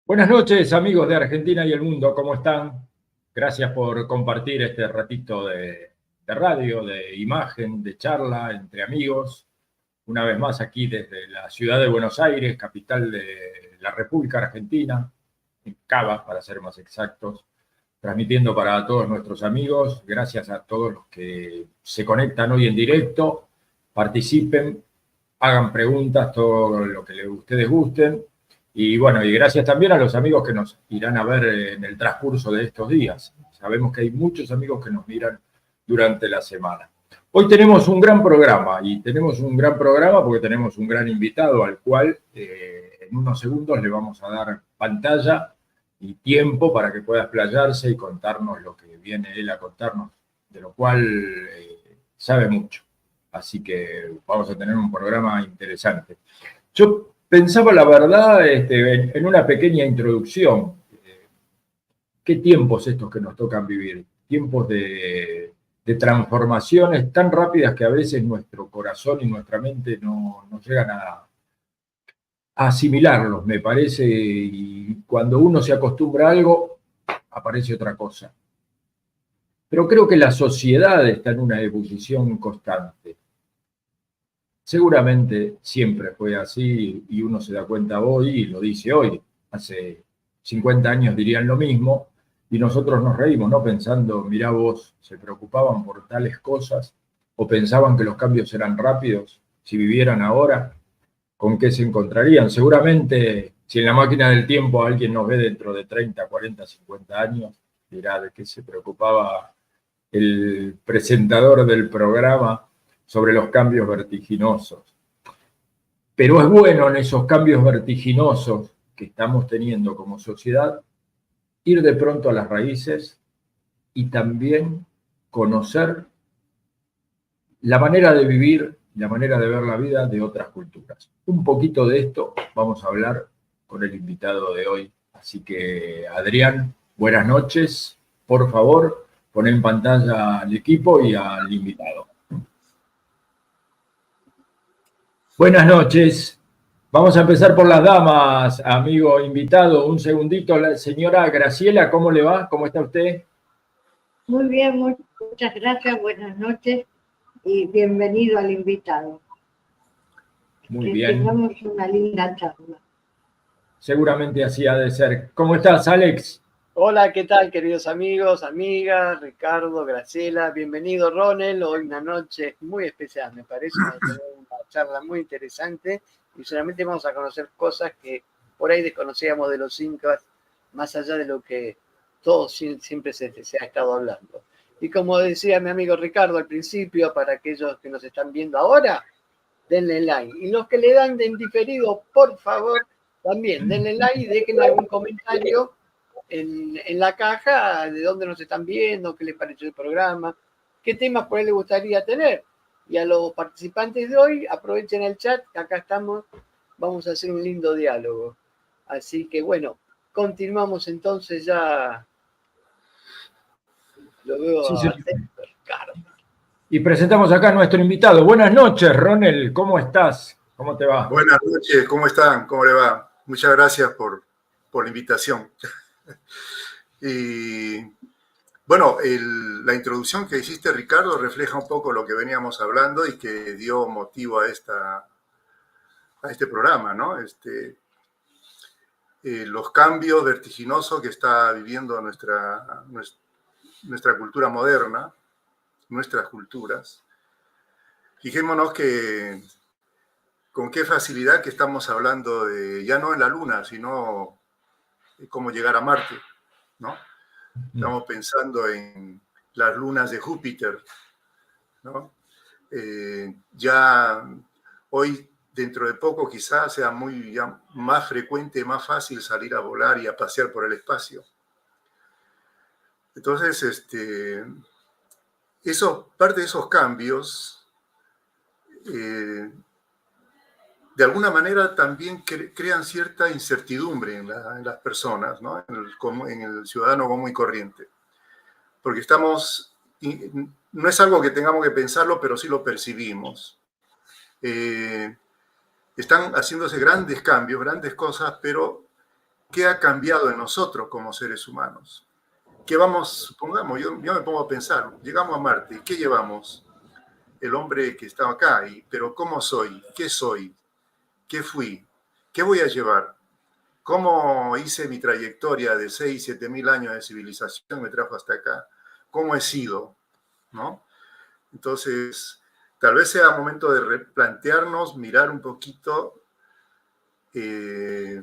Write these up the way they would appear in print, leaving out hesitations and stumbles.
Buenas noches, amigos de Argentina y el mundo, ¿cómo están? Gracias por compartir este ratito de radio, de imagen, de charla entre amigos. Una vez más aquí desde la ciudad de Buenos Aires, capital de la República Argentina, en Cava, para ser más exactos, transmitiendo para todos nuestros amigos. Gracias a todos los que se conectan hoy en directo, participen, hagan preguntas, todo lo que ustedes gusten. Y bueno, y gracias también a los amigos que nos irán a ver en el transcurso de estos días. Sabemos que hay muchos amigos que nos miran durante la semana. Hoy tenemos un gran programa, y tenemos un gran programa porque tenemos un gran invitado al cual en unos segundos le vamos a dar pantalla y tiempo para que pueda explayarse y contarnos lo que viene él a contarnos, de lo cual sabe mucho. Así que vamos a tener un programa interesante. Yo pensaba, la verdad, en una pequeña introducción. ¿Qué tiempos estos que nos tocan vivir? Tiempos de transformaciones tan rápidas que a veces nuestro corazón y nuestra mente no llegan a asimilarlos, me parece, y cuando uno se acostumbra a algo, aparece otra cosa. Pero creo que la sociedad está en una ebullición constante. Seguramente siempre fue así y uno se da cuenta hoy y lo dice hoy. Hace 50 años dirían lo mismo y nosotros nos reímos, ¿no? Pensando, mirá vos, se preocupaban por tales cosas o pensaban que los cambios eran rápidos. Si vivieran ahora, ¿con qué se encontrarían? Seguramente, si en la máquina del tiempo alguien nos ve dentro de 30, 40, 50 años, dirá de qué se preocupaba el presentador del programa sobre los cambios vertiginosos. Pero es bueno en esos cambios vertiginosos que estamos teniendo como sociedad ir de pronto a las raíces y también conocer la manera de vivir, la manera de ver la vida de otras culturas. Un poquito de esto vamos a hablar con el invitado de hoy. Así que, Adrián, buenas noches. Por favor, pon en pantalla al equipo y al invitado. Buenas noches. Vamos a empezar por las damas, amigo invitado. Un segundito, la señora Graciela, ¿cómo le va? ¿Cómo está usted? Muy bien, muchas gracias, buenas noches y bienvenido al invitado. Muy que bien. tengamos una linda charla. Seguramente así ha de ser. ¿Cómo estás, Alex? Hola, ¿qué tal, queridos amigos, amigas, Ricardo, Graciela? Bienvenido, Ronel. Hoy una noche muy especial, me parece. Vamos a tener una charla muy interesante y solamente vamos a conocer cosas que por ahí desconocíamos de los incas, más allá de lo que todos siempre se ha estado hablando. Y como decía mi amigo Ricardo al principio, para aquellos que nos están viendo ahora, denle like. Y los que le dan de indiferido, por favor, también denle like y dejen algún comentario en la caja de dónde nos están viendo, qué les pareció el programa, qué temas por ahí les gustaría tener. Y a los participantes de hoy, aprovechen el chat, que acá estamos, vamos a hacer un lindo diálogo. Así que bueno, continuamos entonces ya. Lo veo Sí, a señor. Ricardo. Y presentamos acá a nuestro invitado. Buenas noches, Ronel. ¿Cómo estás? ¿Cómo te va? Buenas noches, ¿cómo están? ¿Cómo le va? Muchas gracias por la invitación. Y bueno, la introducción que hiciste, Ricardo, refleja un poco lo que veníamos hablando y que dio motivo a este programa, ¿no? Los cambios vertiginosos que está viviendo nuestra cultura moderna, nuestras culturas. Fijémonos que con qué facilidad que estamos hablando de, ya no en la Luna, sino de cómo llegar a Marte, ¿no? Estamos pensando en las lunas de Júpiter, ¿no? Ya hoy, dentro de poco, quizás sea ya más frecuente, más fácil salir a volar y a pasear por el espacio. Entonces, parte de esos cambios, de alguna manera también crean cierta incertidumbre en las personas, ¿no? En el ciudadano común y corriente. Porque no es algo que tengamos que pensarlo, pero sí lo percibimos. Están haciéndose grandes cambios, grandes cosas, pero ¿qué ha cambiado en nosotros como seres humanos? ¿Qué vamos, supongamos, yo me pongo a pensar, llegamos a Marte, ¿y qué llevamos? El hombre que está acá, pero ¿cómo soy? ¿Qué soy? ¿Qué fui? ¿Qué voy a llevar? ¿Cómo hice mi trayectoria de 6, 7 mil años de civilización me trajo hasta acá? ¿Cómo he sido? ¿No? Entonces, tal vez sea momento de replantearnos, mirar un poquito y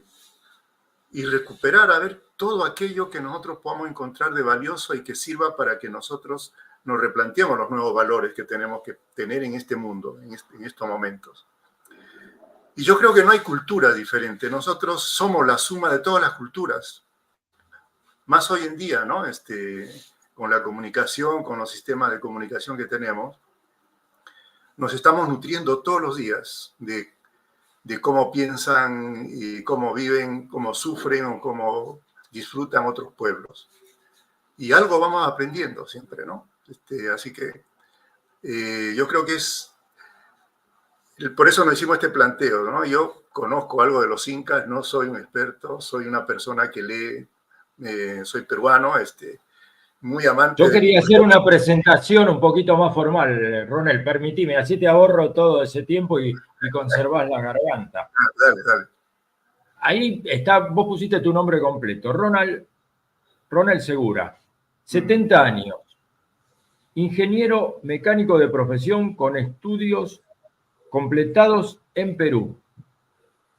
recuperar, a ver, todo aquello que nosotros podamos encontrar de valioso y que sirva para que nosotros nos replanteemos los nuevos valores que tenemos que tener en este mundo, en estos momentos. Y yo creo que no hay cultura diferente. Nosotros somos la suma de todas las culturas. Más hoy en día, ¿no? Con la comunicación, con los sistemas de comunicación que tenemos, nos estamos nutriendo todos los días de cómo piensan y cómo viven, cómo sufren o cómo disfrutan otros pueblos. Y algo vamos aprendiendo siempre, ¿no? Así que yo creo que por eso nos hicimos este planteo, ¿no? Yo conozco algo de los incas, no soy un experto, soy una persona que lee, soy peruano, muy amante. Yo quería hacer una presentación un poquito más formal, Ronald, permitime, así te ahorro todo ese tiempo y conservás la garganta. Dale. Ahí está, vos pusiste tu nombre completo, Ronald Segura, 70 años, ingeniero mecánico de profesión con estudios completados en Perú.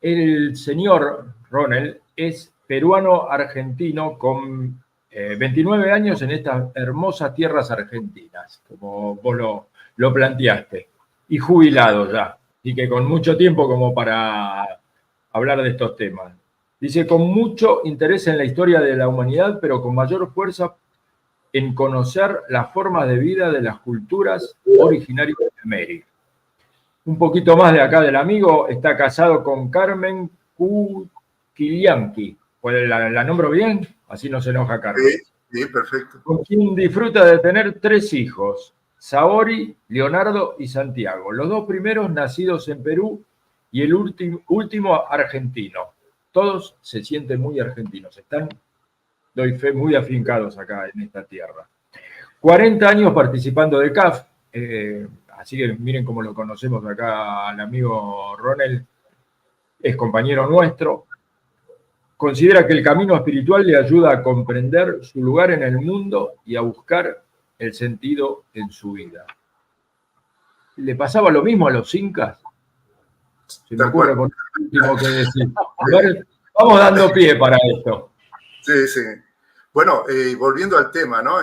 El señor Ronald es peruano-argentino con 29 años en estas hermosas tierras argentinas, como vos lo planteaste, y jubilado ya, y que con mucho tiempo como para hablar de estos temas. Dice, con mucho interés en la historia de la humanidad, pero con mayor fuerza en conocer las formas de vida de las culturas originarias de América. Un poquito más de acá del amigo, está casado con Carmen Kilianki. Pues ¿la nombro bien? Así no se enoja Carmen. Sí, perfecto. Con quien disfruta de tener 3 hijos, Saori, Leonardo y Santiago. Los 2 primeros nacidos en Perú y el último argentino. Todos se sienten muy argentinos, están, doy fe, muy afincados acá en esta tierra. 40 años participando de CAF, así que miren cómo lo conocemos acá al amigo Ronald, es compañero nuestro. Considera que el camino espiritual le ayuda a comprender su lugar en el mundo y a buscar el sentido en su vida. ¿Le pasaba lo mismo a los incas? Se me ocurre por último que decir. A ver, vamos dando pie para esto. Sí. Bueno, volviendo al tema, ¿no?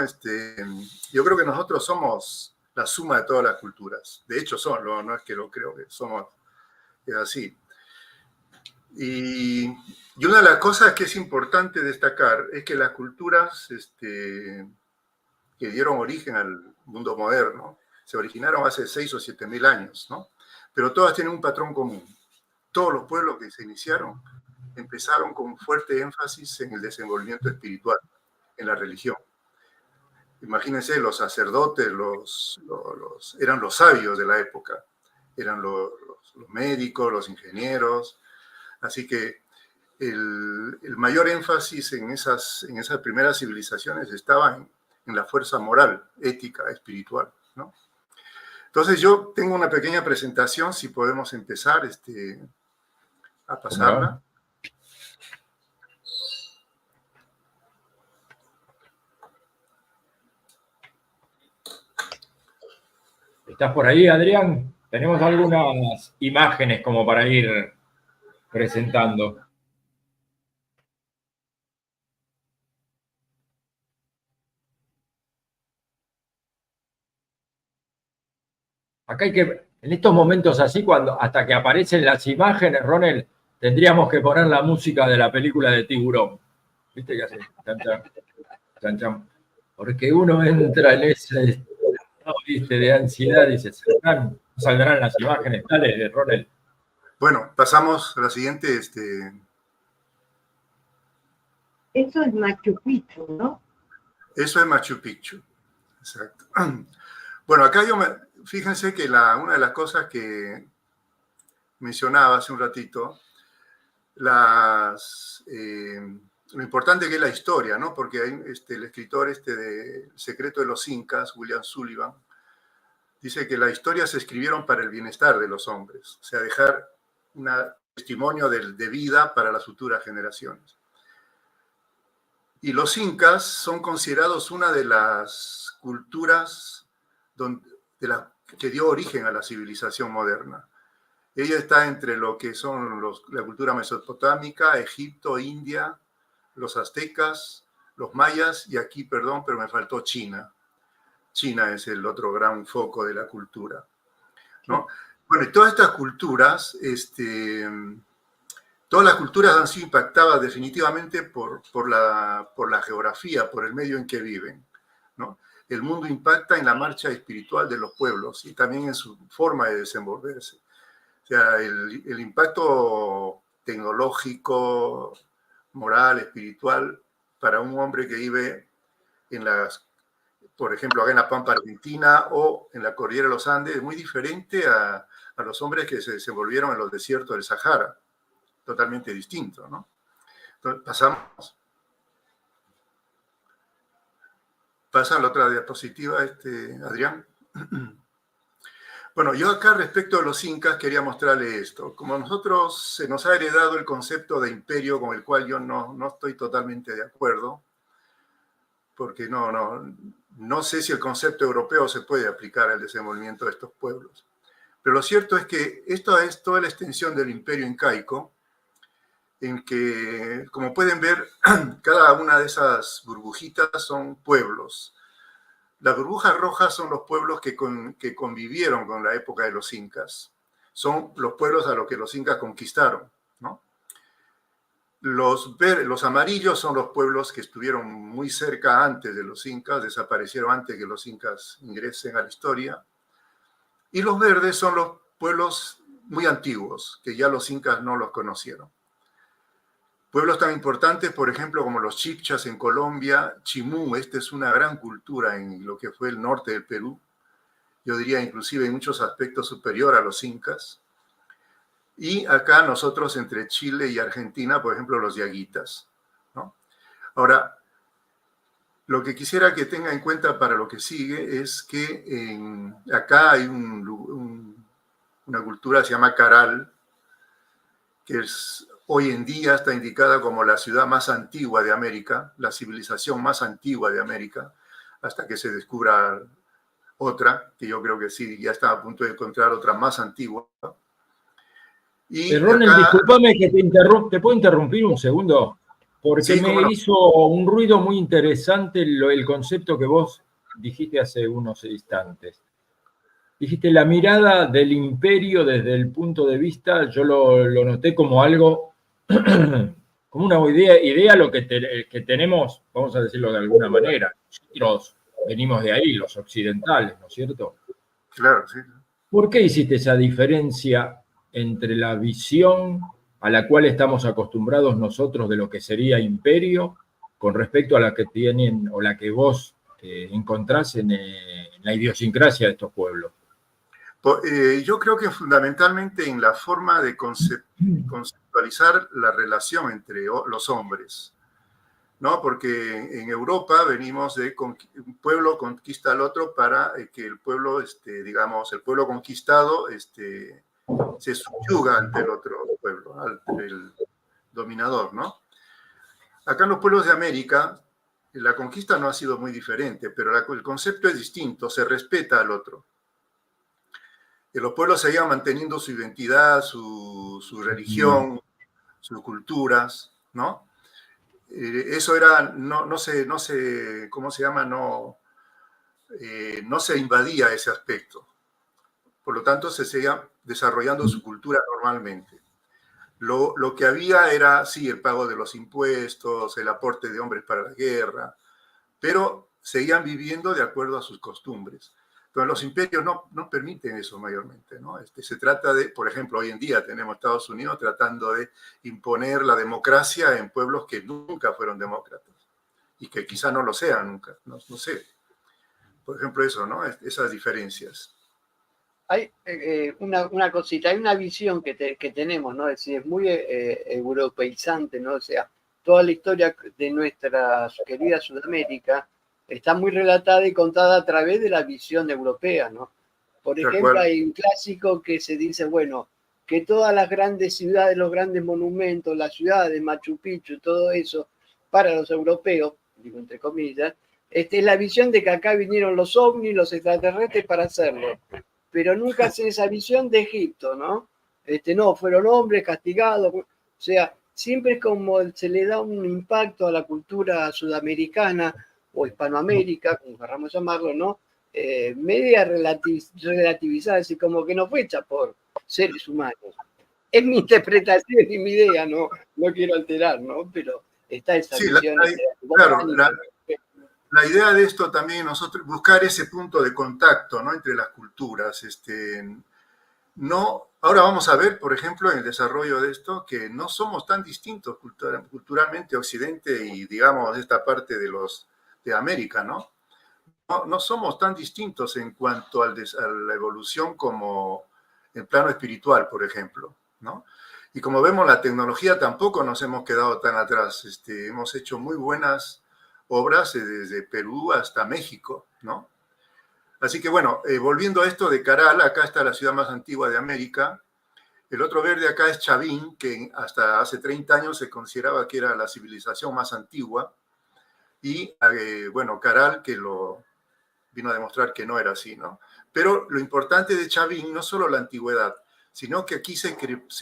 Yo creo que nosotros somos la suma de todas las culturas. De hecho, no es que lo creo, que somos así. Y una de las cosas que es importante destacar es que las culturas que dieron origen al mundo moderno se originaron hace 6 o 7 mil años, ¿no? Pero todas tienen un patrón común. Todos los pueblos que se iniciaron empezaron con fuerte énfasis en el desenvolvimiento espiritual, en la religión. Imagínense, los sacerdotes eran los sabios de la época, eran los médicos, los ingenieros. Así que el mayor énfasis en esas primeras civilizaciones estaba en la fuerza moral, ética, espiritual, ¿no? Entonces yo tengo una pequeña presentación, si podemos empezar a pasarla. ¿Estás por ahí, Adrián? Tenemos algunas imágenes como para ir presentando. Acá hay que, en estos momentos así, hasta que aparecen las imágenes, Ronald, tendríamos que poner la música de la película de Tiburón. ¿Viste que hace? Chan, chan. Porque uno entra en ese estado, ¿viste?, de ansiedad y saldrán las imágenes. Dale, Ronald. Bueno, pasamos a la siguiente. Eso es Machu Picchu, ¿no? Eso es Machu Picchu, exacto. Bueno, acá fíjense que una de las cosas que mencionaba hace un ratito lo importante que es la historia, ¿no? Porque hay, el escritor de El secreto de los Incas, William Sullivan, dice que la historia se escribieron para el bienestar de los hombres, o sea, dejar un testimonio de vida para las futuras generaciones. Y los incas son considerados una de las culturas que dio origen a la civilización moderna. Ella está entre lo que son la cultura mesopotámica, Egipto, India, los aztecas, los mayas, y aquí, perdón, pero me faltó China. China es el otro gran foco de la cultura, ¿no? Bueno, y todas estas culturas, todas las culturas han sido impactadas definitivamente por la geografía, por el medio en que viven, ¿no? El mundo impacta en la marcha espiritual de los pueblos y también en su forma de desenvolverse. O sea, el impacto tecnológico, moral, espiritual, para un hombre que vive por ejemplo, acá en la Pampa Argentina o en la Cordillera de los Andes, es muy diferente a los hombres que se desenvolvieron en los desiertos del Sahara. Totalmente distinto, ¿no? Entonces, pasa a la otra diapositiva, Adrián. Bueno, yo acá respecto a los incas quería mostrarle esto. Como nosotros se nos ha heredado el concepto de imperio con el cual yo no estoy totalmente de acuerdo, porque no sé si el concepto europeo se puede aplicar al desenvolvimiento de estos pueblos. Pero lo cierto es que esto es toda la extensión del imperio incaico, en que, como pueden ver, cada una de esas burbujitas son pueblos. Las burbujas rojas son los pueblos que convivieron con la época de los incas. Son los pueblos a los que los incas conquistaron, ¿no? Los amarillos son los pueblos que estuvieron muy cerca antes de los incas, desaparecieron antes que los incas ingresen a la historia. Y los verdes son los pueblos muy antiguos, que ya los incas no los conocieron. Pueblos tan importantes, por ejemplo, como los chibchas en Colombia, Chimú, esta es una gran cultura en lo que fue el norte del Perú, yo diría inclusive en muchos aspectos superior a los incas. Y acá nosotros entre Chile y Argentina, por ejemplo, los yaguitas, ¿no? Ahora, lo que quisiera que tenga en cuenta para lo que sigue es que acá hay una cultura que se llama Caral, que hoy en día está indicada como la ciudad más antigua de América, la civilización más antigua de América, hasta que se descubra otra, que yo creo que sí, ya está a punto de encontrar otra más antigua. Y Ronel, acá, discúlpame que te puedo interrumpir un segundo, porque sí, me hizo un ruido muy interesante el concepto que vos dijiste hace unos instantes. Dijiste la mirada del imperio desde el punto de vista, yo lo noté como algo, como una idea lo que tenemos, vamos a decirlo de alguna manera. Nosotros venimos de ahí, los occidentales, ¿no es cierto? claro, sí. ¿Por qué hiciste esa diferencia entre la visión a la cual estamos acostumbrados nosotros de lo que sería imperio con respecto a la que tienen o la que vos encontrás en la idiosincrasia de estos pueblos? Yo creo que fundamentalmente en la forma de conceptualizar la relación entre los hombres, ¿no? Porque en Europa venimos de un pueblo conquista al otro para que el pueblo, digamos, el pueblo conquistado se subyuga ante el otro pueblo, ante el dominador, ¿no? Acá en los pueblos de América, la conquista no ha sido muy diferente, pero el concepto es distinto, se respeta al otro. Los pueblos seguían manteniendo su identidad, su religión, sus culturas, ¿no? Eso era, no se, ¿cómo se llama? No se invadía ese aspecto. Por lo tanto, se seguía desarrollando su cultura normalmente. Lo que había era, sí, el pago de los impuestos, el aporte de hombres para la guerra, pero seguían viviendo de acuerdo a sus costumbres. Entonces, los imperios no permiten eso mayormente, ¿no? Se trata de, por ejemplo, hoy en día tenemos Estados Unidos tratando de imponer la democracia en pueblos que nunca fueron demócratas y que quizá no lo sean nunca, no sé. Por ejemplo, eso, ¿no? Esas diferencias. hay una cosita, hay una visión que tenemos, ¿no? Es decir, es muy europeizante, ¿no? O sea, toda la historia de nuestra querida Sudamérica está muy relatada y contada a través de la visión europea, ¿no? Por ejemplo, hay un clásico que se dice, bueno, que todas las grandes ciudades, los grandes monumentos, la ciudad de Machu Picchu, todo eso, para los europeos, digo entre comillas, es la visión de que acá vinieron los ovnis, los extraterrestres para hacerlo. Pero nunca hacen esa visión de Egipto, ¿no? No, fueron hombres castigados. O sea, siempre es como se le da un impacto a la cultura sudamericana o hispanoamérica, como queramos llamarlo, ¿no? Media relativizada, así como que no fue hecha por seres humanos. Es mi interpretación y mi idea, no quiero alterar, ¿no? Pero está esa visión. Claro, la idea de esto también, nosotros buscar ese punto de contacto, ¿no? Entre las culturas. No, ahora vamos a ver, por ejemplo, en el desarrollo de esto, que no somos tan distintos culturalmente Occidente y, digamos, esta parte de América, ¿no? No somos tan distintos en cuanto a la evolución como el plano espiritual, por ejemplo, ¿no? Y como vemos, la tecnología tampoco nos hemos quedado tan atrás. Hemos hecho muy buenas obras desde Perú hasta México, ¿no? Así que bueno, volviendo a esto de Caral, acá está la ciudad más antigua de América. El otro verde acá es Chavín, que hasta hace 30 años se consideraba que era la civilización más antigua. Y bueno, Caral, que lo vino a demostrar que no era así, ¿no? Pero lo importante de Chavín no solo la antigüedad, sino que aquí se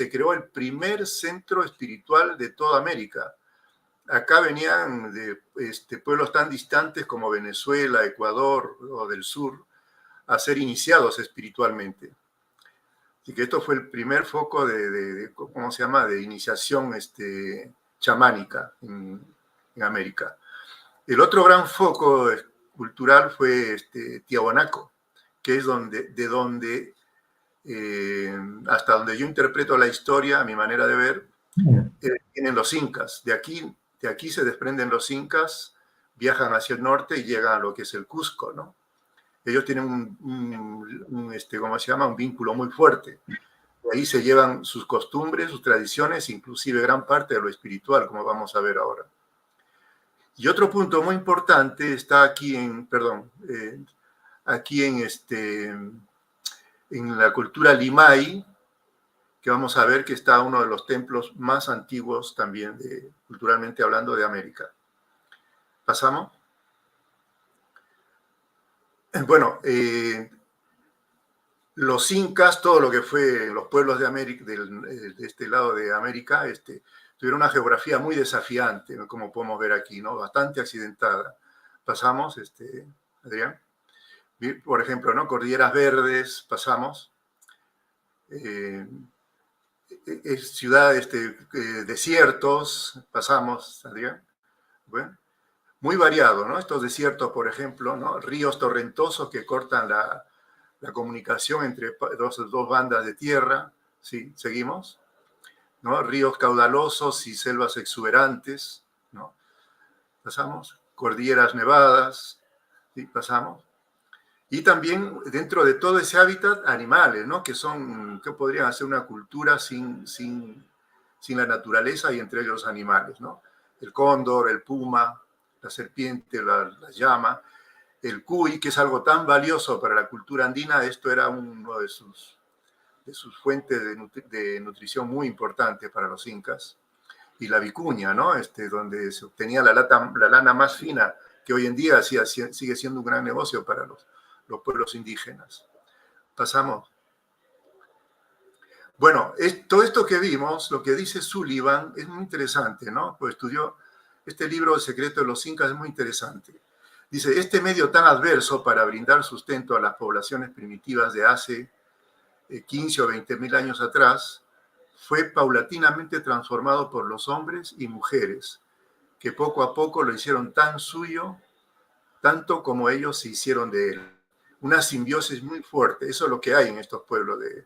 creó el primer centro espiritual de toda América. Acá venían de pueblos tan distantes como Venezuela, Ecuador o del sur a ser iniciados espiritualmente. Así que esto fue el primer foco ¿cómo se llama?, de iniciación chamánica en América. El otro gran foco cultural fue Tiahuanaco, que es hasta donde yo interpreto la historia, a mi manera de ver, tienen los incas. De aquí se desprenden los incas, viajan hacia el norte y llegan a lo que es el Cusco, ¿no? Ellos tienen ¿cómo se llama?, un vínculo muy fuerte. De ahí se llevan sus costumbres, sus tradiciones, inclusive gran parte de lo espiritual, como vamos a ver ahora. Y otro punto muy importante está aquí en la cultura Limay, que vamos a ver que está uno de los templos más antiguos también, culturalmente hablando, de América. ¿Pasamos? Bueno, los incas, todo lo que fue los pueblos de América, de este lado de América, tuvieron una geografía muy desafiante, como podemos ver aquí, ¿no? Bastante accidentada. Pasamos, Adrián. Por ejemplo, ¿no? Cordilleras Verdes, pasamos. Ciudades, desiertos, pasamos, Adrián. Bueno, muy variado, ¿no? Estos desiertos, por ejemplo, ¿no? Ríos torrentosos que cortan la comunicación entre dos bandas de tierra, ¿sí? Seguimos, ¿no? Ríos caudalosos y selvas exuberantes, ¿no? Pasamos. Cordilleras nevadas, ¿sí? Pasamos. Y también dentro de todo ese hábitat, animales, ¿no? Que podrían hacer una cultura sin la naturaleza y entre ellos los animales, ¿no? El cóndor, el puma, la serpiente, la llama, el cuy, que es algo tan valioso para la cultura andina. Esto era uno de sus fuentes de nutrición muy importante para los incas. Y la vicuña, ¿no? Donde se obtenía la lana más fina, que hoy en día sigue siendo un gran negocio para los pueblos indígenas. Pasamos. Bueno, todo esto que vimos, lo que dice Sullivan, es muy interesante, ¿no? Pues estudió este libro, El secreto de los incas, es muy interesante. Dice, este medio tan adverso para brindar sustento a las poblaciones primitivas de hace 15 o 20 mil años atrás, fue paulatinamente transformado por los hombres y mujeres, que poco a poco lo hicieron tan suyo, tanto como ellos se hicieron de él. Una simbiosis muy fuerte, eso es lo que hay en estos pueblos de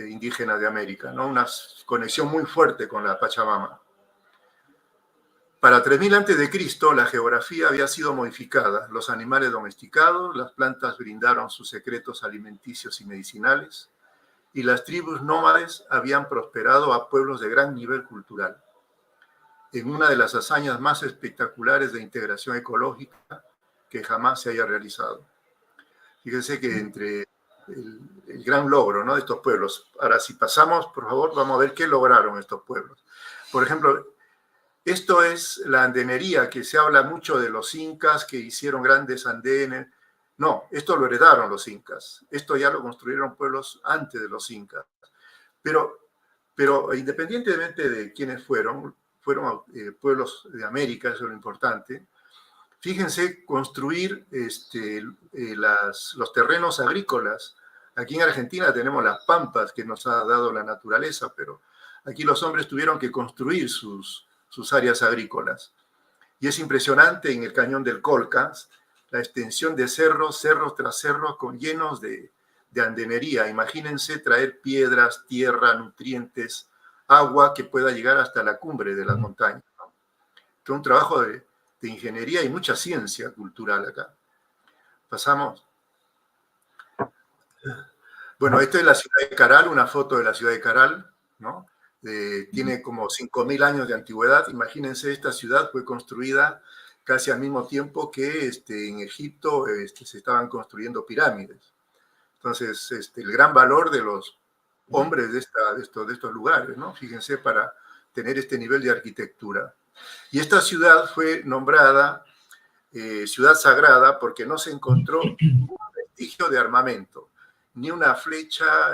indígenas de América, ¿no? Una conexión muy fuerte con la Pachamama. Para 3000 a.C., la geografía había sido modificada. Los animales domesticados, las plantas brindaron sus secretos alimenticios y medicinales, y las tribus nómades habían prosperado a pueblos de gran nivel cultural. En una de las hazañas más espectaculares de integración ecológica que jamás se haya realizado. Fíjense que entre el gran logro, ¿no?, de estos pueblos. Ahora, si pasamos, por favor, vamos a ver qué lograron estos pueblos. Por ejemplo, esto es la andenería, que se habla mucho de los incas que hicieron grandes andenes. No, esto lo heredaron los incas. Esto ya lo construyeron pueblos antes de los incas. Pero independientemente de quiénes fueron pueblos de América, eso es lo importante. Fíjense, construir los terrenos agrícolas. Aquí en Argentina tenemos las pampas que nos ha dado la naturaleza, pero aquí los hombres tuvieron que construir sus áreas agrícolas. Y es impresionante en el cañón del Colca, la extensión de cerros tras cerros llenos de andenería. Imagínense traer piedras, tierra, nutrientes, agua que pueda llegar hasta la cumbre de las montañas, ¿no? Es un trabajo de ingeniería y mucha ciencia cultural acá. Pasamos. Bueno, esta es la ciudad de Caral, una foto de la ciudad de Caral, ¿no? Tiene como 5000 años de antigüedad. Imagínense, esta ciudad fue construida casi al mismo tiempo que en Egipto se estaban construyendo pirámides. Entonces, el gran valor de los hombres de estos lugares, ¿no? Fíjense, para tener este nivel de arquitectura. Y esta ciudad fue nombrada ciudad sagrada porque no se encontró un vestigio de armamento, ni una flecha,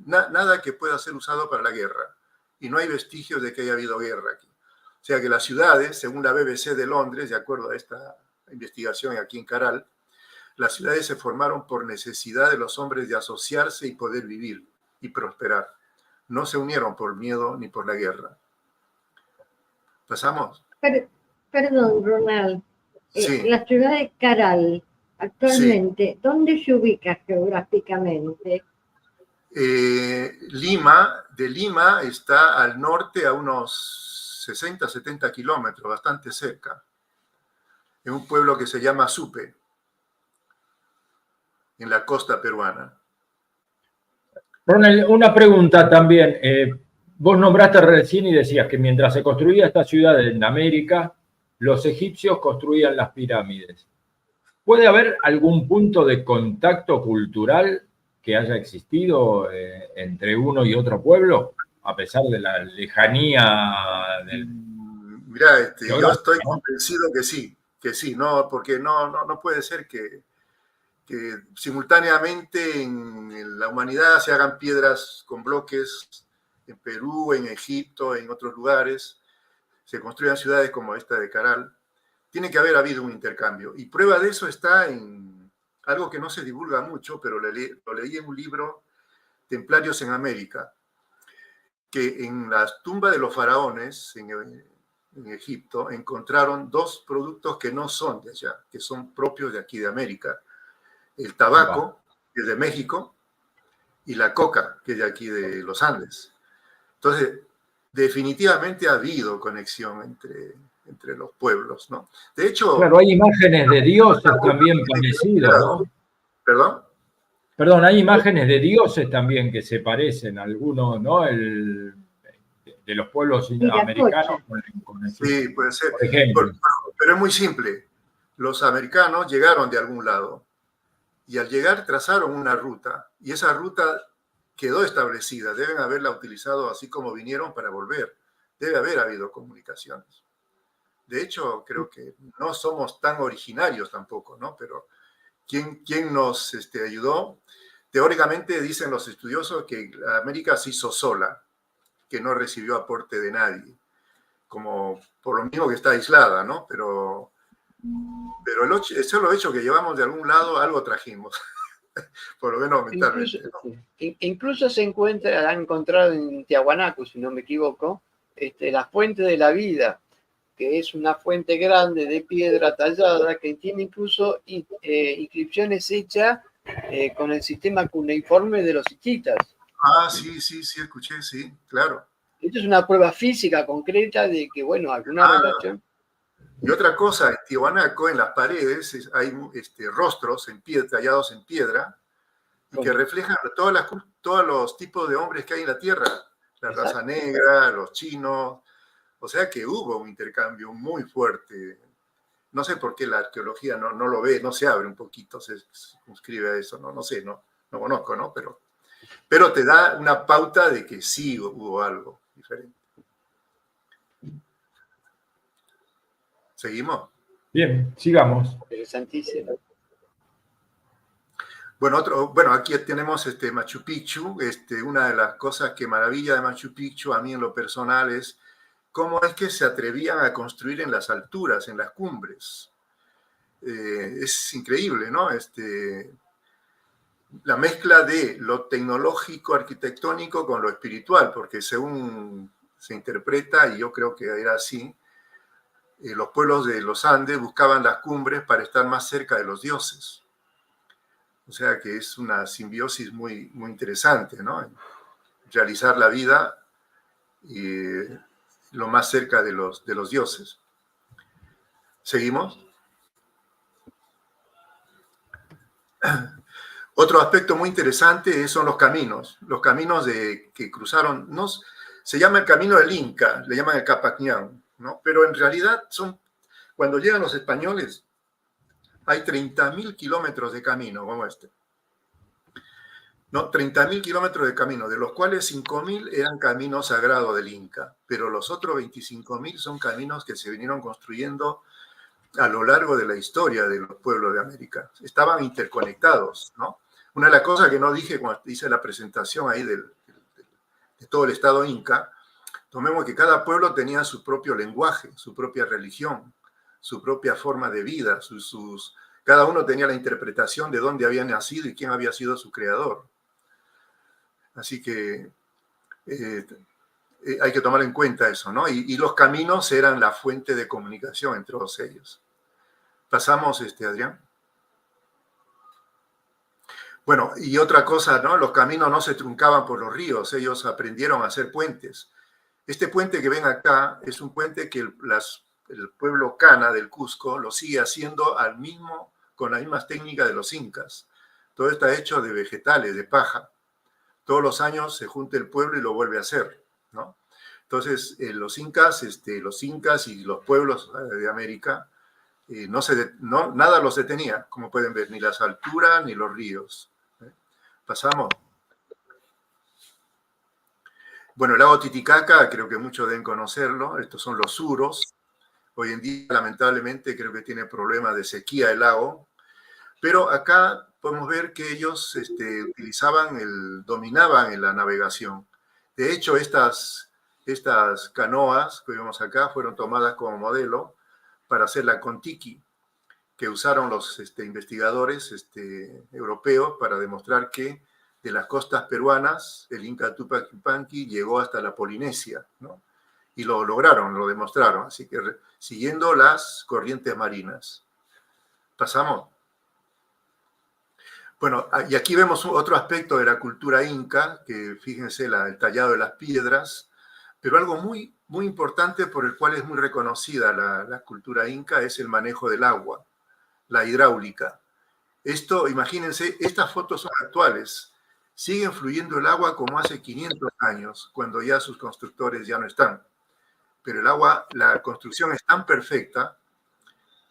nada que pueda ser usado para la guerra. Y no hay vestigios de que haya habido guerra aquí. O sea que las ciudades, según la BBC de Londres, de acuerdo a esta investigación aquí en Caral, las ciudades se formaron por necesidad de los hombres de asociarse y poder vivir y prosperar. No se unieron por miedo ni por la guerra. ¿Pasamos? Perdón, Ronald. Sí. La ciudad de Caral, actualmente, Sí. ¿Dónde se ubica geográficamente? De Lima está al norte a unos 60, 70 kilómetros, bastante cerca. En un pueblo que se llama Supe, en la costa peruana. Ronald, una pregunta también. Vos nombraste recién y decías que mientras se construía esta ciudad en América, los egipcios construían las pirámides. ¿Puede haber algún punto de contacto cultural que haya existido entre uno y otro pueblo, a pesar de la lejanía del... Mirá, yo estoy convencido que sí, no, porque no puede ser que simultáneamente en la humanidad se hagan piedras con bloques en Perú, en Egipto, en otros lugares, se construyan ciudades como esta de Caral. Tiene que haber habido un intercambio. Y prueba de eso está en algo que no se divulga mucho, pero lo leí en un libro, Templarios en América, que en las tumbas de los faraones en Egipto encontraron dos productos que no son de allá, que son propios de aquí de América. El tabaco, que es de México, y la coca, que es de aquí de los Andes. Entonces, definitivamente ha habido conexión entre los pueblos, ¿no? De hecho... Claro, hay imágenes de dioses también parecidos, ¿no? ¿Perdón? Perdón, hay imágenes de dioses también que se parecen, algunos, ¿no? De los pueblos americanos. Sí, puede ser. Por ejemplo. Pero es muy simple. Los americanos llegaron de algún lado y al llegar trazaron una ruta y esa ruta quedó establecida. Deben haberla utilizado así como vinieron para volver. Debe haber habido comunicaciones. De hecho, creo que no somos tan originarios tampoco, ¿no? Pero ¿quién nos ayudó? Teóricamente dicen los estudiosos que América se hizo sola, que no recibió aporte de nadie, como por lo mismo que está aislada, ¿no? Pero el solo hecho que llevamos de algún lado, algo trajimos, por lo menos mentalmente, ¿no? Incluso han encontrado en Tiahuanaco, si no me equivoco, la fuente de la vida, que es una fuente grande de piedra tallada que tiene incluso inscripciones hechas con el sistema cuneiforme de los hititas. Ah, sí, escuché, sí, claro. Esto es una prueba física concreta de que, bueno, alguna relación. Y otra cosa, en Tiwanaku, en las paredes, hay rostros tallados en piedra, y que reflejan todos los tipos de hombres que hay en la Tierra. La raza negra, los chinos. O sea que hubo un intercambio muy fuerte. No sé por qué la arqueología no lo ve, no se abre un poquito, se circunscribe a eso, no sé, no conozco, ¿no? Pero te da una pauta de que sí hubo algo diferente. ¿Seguimos? Bien, sigamos. Interesantísimo. Bueno, aquí tenemos Machu Picchu. Una de las cosas que maravilla de Machu Picchu, a mí en lo personal, es cómo es que se atrevían a construir en las alturas, en las cumbres. Es increíble, ¿no? La mezcla de lo tecnológico, arquitectónico con lo espiritual, porque según se interpreta, y yo creo que era así, los pueblos de los Andes buscaban las cumbres para estar más cerca de los dioses. O sea que es una simbiosis muy, muy interesante, ¿no? Realizar la vida lo más cerca de los dioses. ¿Seguimos? Otro aspecto muy interesante son los caminos que cruzaron, se llama el camino del Inca, le llaman el Capacñán, ¿no? Pero en realidad cuando llegan los españoles, hay 30.000 kilómetros de camino como este. ¿No? 30.000 kilómetros de camino, de los cuales 5.000 eran caminos sagrados del Inca, pero los otros 25.000 son caminos que se vinieron construyendo a lo largo de la historia de los pueblos de América. Estaban interconectados, ¿no? Una de las cosas que no dije cuando hice la presentación ahí de todo el estado inca, tomemos que cada pueblo tenía su propio lenguaje, su propia religión, su propia forma de vida, cada uno tenía la interpretación de dónde había nacido y quién había sido su creador. Así que hay que tomar en cuenta eso, ¿no? Y los caminos eran la fuente de comunicación entre todos ellos. Pasamos, Adrián. Bueno, y otra cosa, ¿no? Los caminos no se truncaban por los ríos, ellos aprendieron a hacer puentes. Este puente que ven acá es un puente que el pueblo Cana del Cusco lo sigue haciendo con las mismas técnicas de los incas. Todo está hecho de vegetales, de paja. Todos los años se junta el pueblo y lo vuelve a hacer, ¿no? Entonces, los incas y los pueblos de América, nada los detenía, como pueden ver, ni las alturas ni los ríos. Pasamos. Bueno, el lago Titicaca, creo que muchos deben conocerlo. Estos son los suros. Hoy en día, lamentablemente, creo que tiene problemas de sequía el lago. Pero acá podemos ver que ellos dominaban en la navegación. De hecho, estas canoas que vemos acá fueron tomadas como modelo para hacer la Contiki, que usaron los investigadores europeos para demostrar que de las costas peruanas el Inca Tupac Yupanqui llegó hasta la Polinesia, ¿no? Y lo lograron, lo demostraron, así que siguiendo las corrientes marinas. Pasamos. Bueno, y aquí vemos otro aspecto de la cultura inca, que fíjense el tallado de las piedras, pero algo muy, muy importante por el cual es muy reconocida la cultura inca es el manejo del agua, la hidráulica. Esto, imagínense, estas fotos son actuales, siguen fluyendo el agua como hace 500 años, cuando ya sus constructores ya no están. Pero la construcción es tan perfecta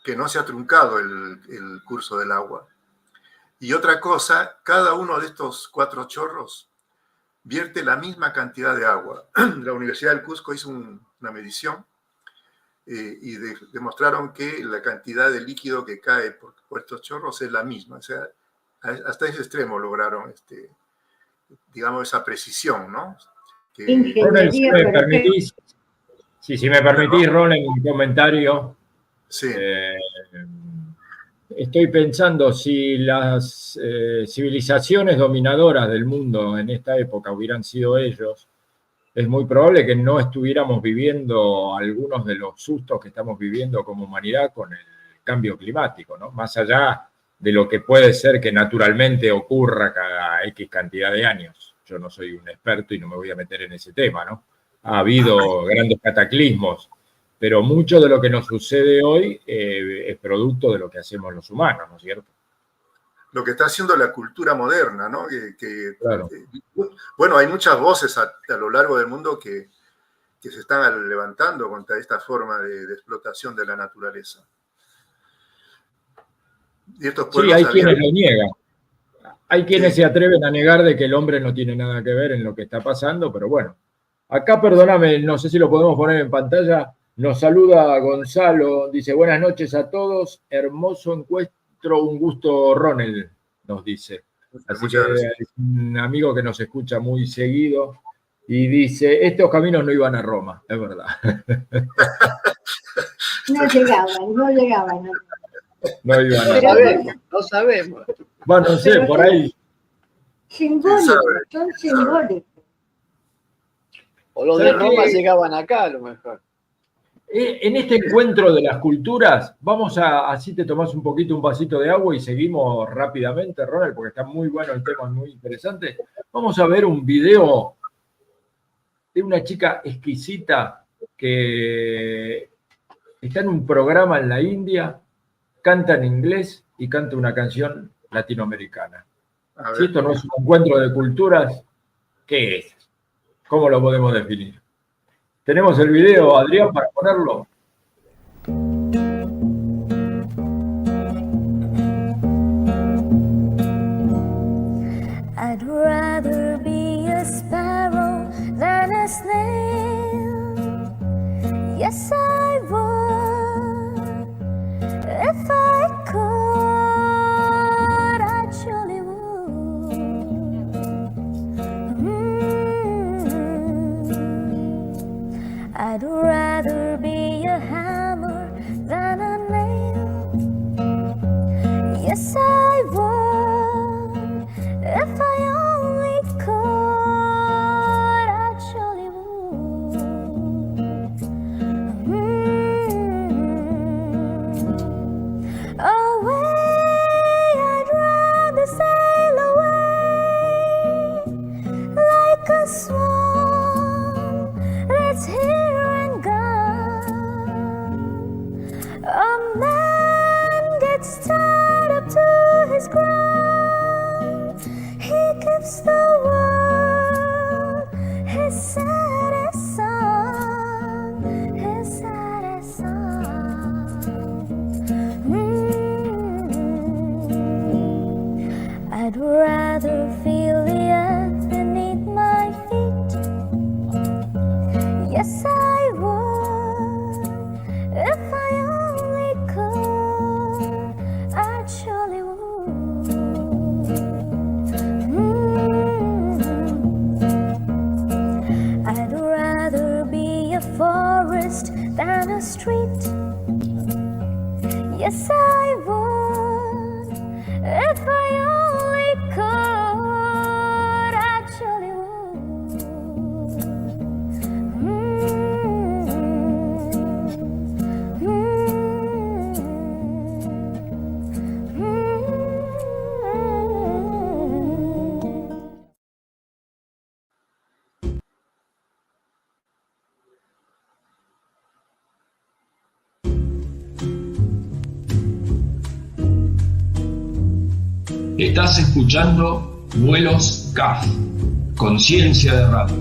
que no se ha truncado el curso del agua. Y otra cosa, cada uno de estos 4 chorros vierte la misma cantidad de agua. La Universidad del Cusco hizo una medición y demostraron que la cantidad de líquido que cae por estos chorros es la misma. O sea, hasta ese extremo lograron, digamos, esa precisión, ¿no? Ronel, si me permitís, Ronel, un comentario. Sí. Estoy pensando, si las civilizaciones dominadoras del mundo en esta época hubieran sido ellos, es muy probable que no estuviéramos viviendo algunos de los sustos que estamos viviendo como humanidad con el cambio climático, ¿no? Más allá de lo que puede ser que naturalmente ocurra cada X cantidad de años. Yo no soy un experto y no me voy a meter en ese tema, ¿no? ha habido grandes cataclismos, pero mucho de lo que nos sucede hoy es producto de lo que hacemos los humanos, ¿no es cierto? Lo que está haciendo la cultura moderna, ¿no? Claro. Bueno, hay muchas voces a lo largo del mundo que se están levantando contra esta forma de explotación de la naturaleza. Y estos Sí, hay quienes lo niegan. Hay quienes se atreven a negar de que el hombre no tiene nada que ver en lo que está pasando, pero bueno. Acá, perdóname, no sé si lo podemos poner en pantalla, nos saluda Gonzalo, dice, buenas noches a todos, hermoso encuentro, un gusto, Ronel, nos dice. Así que es un amigo que nos escucha muy seguido y dice, estos caminos no iban a Roma, es verdad. No llegaban. No iban a Roma. No sabemos. Bueno, no sé, por ahí. Simbólicos, son simbólicos. O los de Roma llegaban acá, a lo mejor. En este encuentro de las culturas, vamos a, así te tomás un vasito de agua y seguimos rápidamente, Ronald, porque está muy bueno el tema, muy interesante. Vamos a ver un video de una chica exquisita que está en un programa en la India, canta en inglés y canta una canción latinoamericana. Si esto no es un encuentro de culturas, ¿qué es? ¿Cómo lo podemos definir? ¿Tenemos el video, Adrián, para ponerlo? I'd rather be a sparrow than a snail. Yes, I would. If I could, I surely would. I'd rather be a hammer than a nail. Yes, I would. If I only could, I surely would. Away, I'd rather sail away like a swan that's here and gone. A man gets tied up to his ground. He gives the world his saddest song, his saddest song. I'd rather feel the earth beneath my feet. Yes, I would. If I only could, I surely would. I'd rather be a forest than a street. Yes, I would. If I only could, I surely Estás escuchando Vuelos CAF, Conciencia de Radio.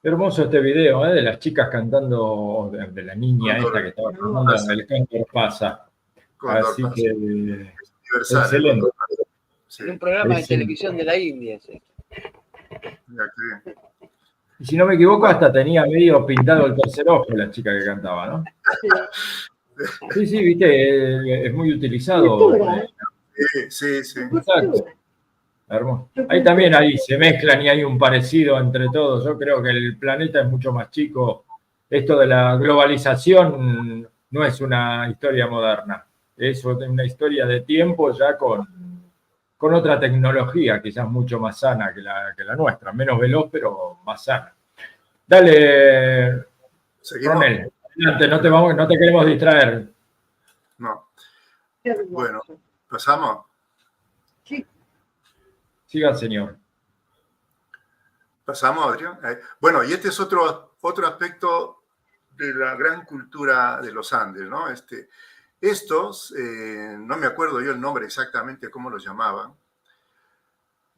Hermoso este video, de las chicas cantando, de la niña esta que estaba cantando El Cóndor Pasa. Así que excelente. En un programa de televisión de la India. Sí. Y si no me equivoco, hasta tenía medio pintado el tercer ojo la chica que cantaba, ¿no? Sí, sí, viste, es muy utilizado. Sí. Exacto. Hermoso. Ahí también se mezclan y hay un parecido entre todos. Yo creo que el planeta es mucho más chico. Esto de la globalización no es una historia moderna. Es una historia de tiempo ya con otra tecnología, quizás mucho más sana que la nuestra. Menos veloz, pero más sana. Dale, Ronel, adelante, no te queremos distraer. No. Qué hermoso. Bueno, ¿pasamos? Sí, Siga, señor. ¿Pasamos, Adrián? Bueno, y este es otro aspecto de la gran cultura de los Andes, ¿no? Estos, no me acuerdo yo el nombre exactamente cómo los llamaban,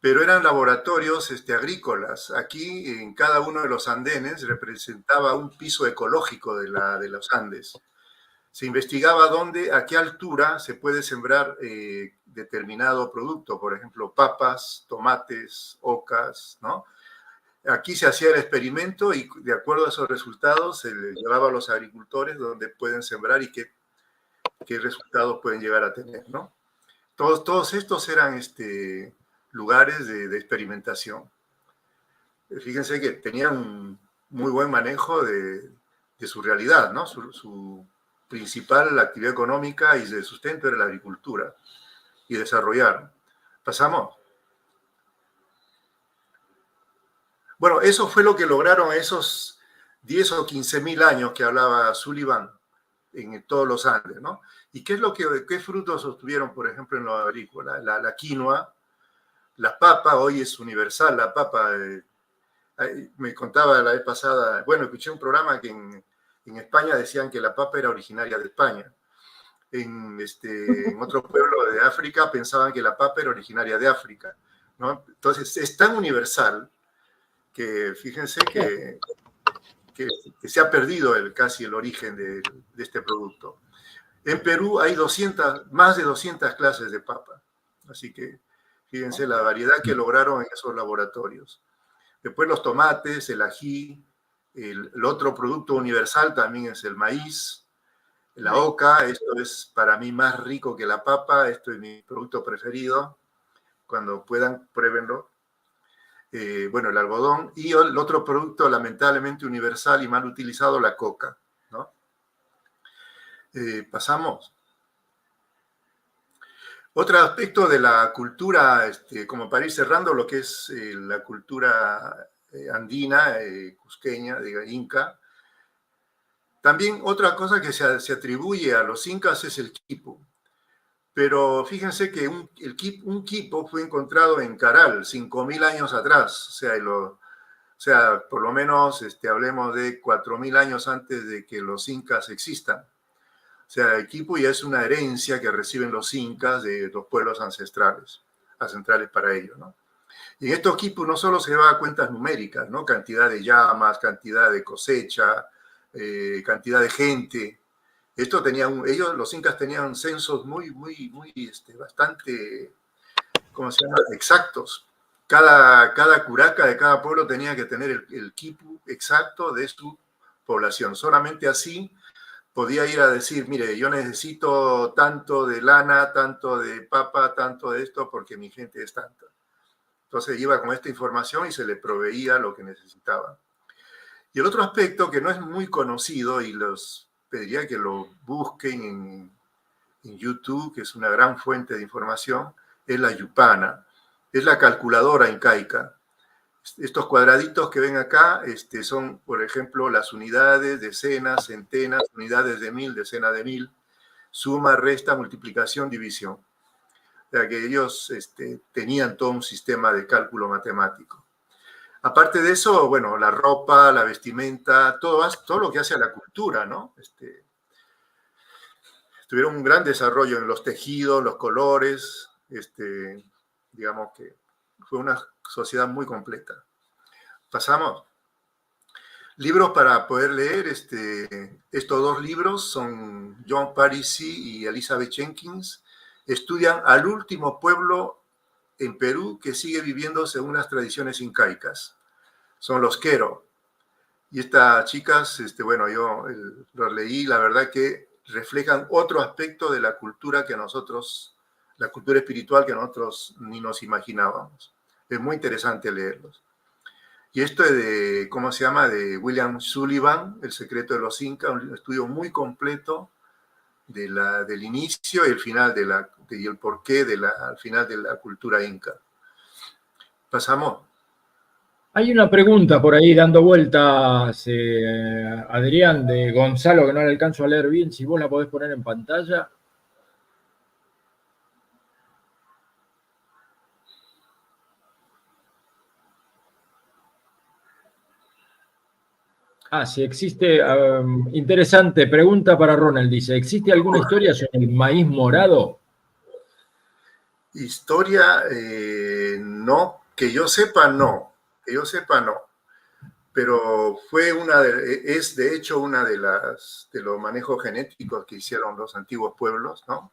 pero eran laboratorios agrícolas. Aquí, en cada uno de los andenes, representaba un piso ecológico de los Andes. Se investigaba a qué altura se puede sembrar determinado producto, por ejemplo, papas, tomates, ocas, ¿no? Aquí se hacía el experimento y de acuerdo a esos resultados se le llevaba a los agricultores donde pueden sembrar y qué resultados pueden llegar a tener, ¿no? Todos estos eran lugares de experimentación. Fíjense que tenían un muy buen manejo de su realidad, ¿no? Su principal actividad económica y de sustento era la agricultura y desarrollar. ¿Pasamos? Bueno, eso fue lo que lograron esos 10 o 15.000 años que hablaba Sullivan en todos los Andes, ¿no? ¿Y qué frutos obtuvieron, por ejemplo, en lo agrícola? La quinoa, la papa, hoy es universal, la papa. Me contaba la vez pasada, bueno, escuché un programa que en España decían que la papa era originaria de España. En otro pueblo de África pensaban que la papa era originaria de África, ¿no? Entonces, es tan universal que fíjense que se ha perdido casi el origen de este producto. En Perú hay más de 200 clases de papa, así que fíjense la variedad que lograron en esos laboratorios. Después los tomates, el ají, el otro producto universal también es el maíz, la oca. Esto es para mí más rico que la papa, esto es mi producto preferido, cuando puedan pruébenlo. Bueno, el algodón, y el otro producto lamentablemente universal y mal utilizado, la coca, ¿no? Pasamos. Otro aspecto de la cultura, como para ir cerrando, lo que es la cultura andina, cusqueña, inca. También otra cosa que se atribuye a los incas es el quipu. Pero fíjense que un quipu fue encontrado en Caral 5.000 años atrás, o sea, por lo menos hablemos de 4.000 años antes de que los incas existan. O sea, el quipu ya es una herencia que reciben los incas de los pueblos ancestrales para ellos, ¿no? Y en estos quipus no solo se lleva cuentas numéricas, ¿no? Cantidad de llamas, cantidad de cosecha, cantidad de gente. Los incas tenían censos muy, bastante, ¿cómo se llama? Exactos. Cada curaca de cada pueblo tenía que tener el quipu exacto de su población. Solamente así podía ir a decir, mire, yo necesito tanto de lana, tanto de papa, tanto de esto, porque mi gente es tanta. Entonces iba con esta información y se le proveía lo que necesitaba. Y el otro aspecto que no es muy conocido, y los pediría que lo busquen en YouTube, que es una gran fuente de información, es la yupana, es la calculadora incaica. Estos cuadraditos que ven acá son, por ejemplo, las unidades, decenas, centenas, unidades de 1000, decenas de 1000, suma, resta, multiplicación, división. O sea que ellos tenían todo un sistema de cálculo matemático. Aparte de eso, bueno, la ropa, la vestimenta, todo lo que hace a la cultura, ¿no? Tuvieron un gran desarrollo en los tejidos, los colores, digamos que fue una sociedad muy completa. Pasamos. Libros para poder leer, estos dos libros son John Parisi y Elizabeth Jenkins. Estudian al último pueblo en Perú que sigue viviendo según las tradiciones incaicas. Son los Quero. Y estas chicas, bueno, yo los leí, la verdad que reflejan otro aspecto de la cultura la cultura espiritual que nosotros ni nos imaginábamos. Es muy interesante leerlos. Y esto es de, ¿cómo se llama? De William Sullivan, El secreto de los incas, un estudio muy completo del inicio y el final y el porqué al final de la cultura inca. Pasamos. Hay una pregunta por ahí dando vueltas, Adrián, de Gonzalo, que no la alcanzo a leer bien. Si vos la podés poner en pantalla. Sí, existe, interesante pregunta para Ronald, dice, ¿existe alguna historia sobre el maíz morado? Historia, no, que yo sepa no, pero es de hecho una de los manejos genéticos que hicieron los antiguos pueblos, ¿no?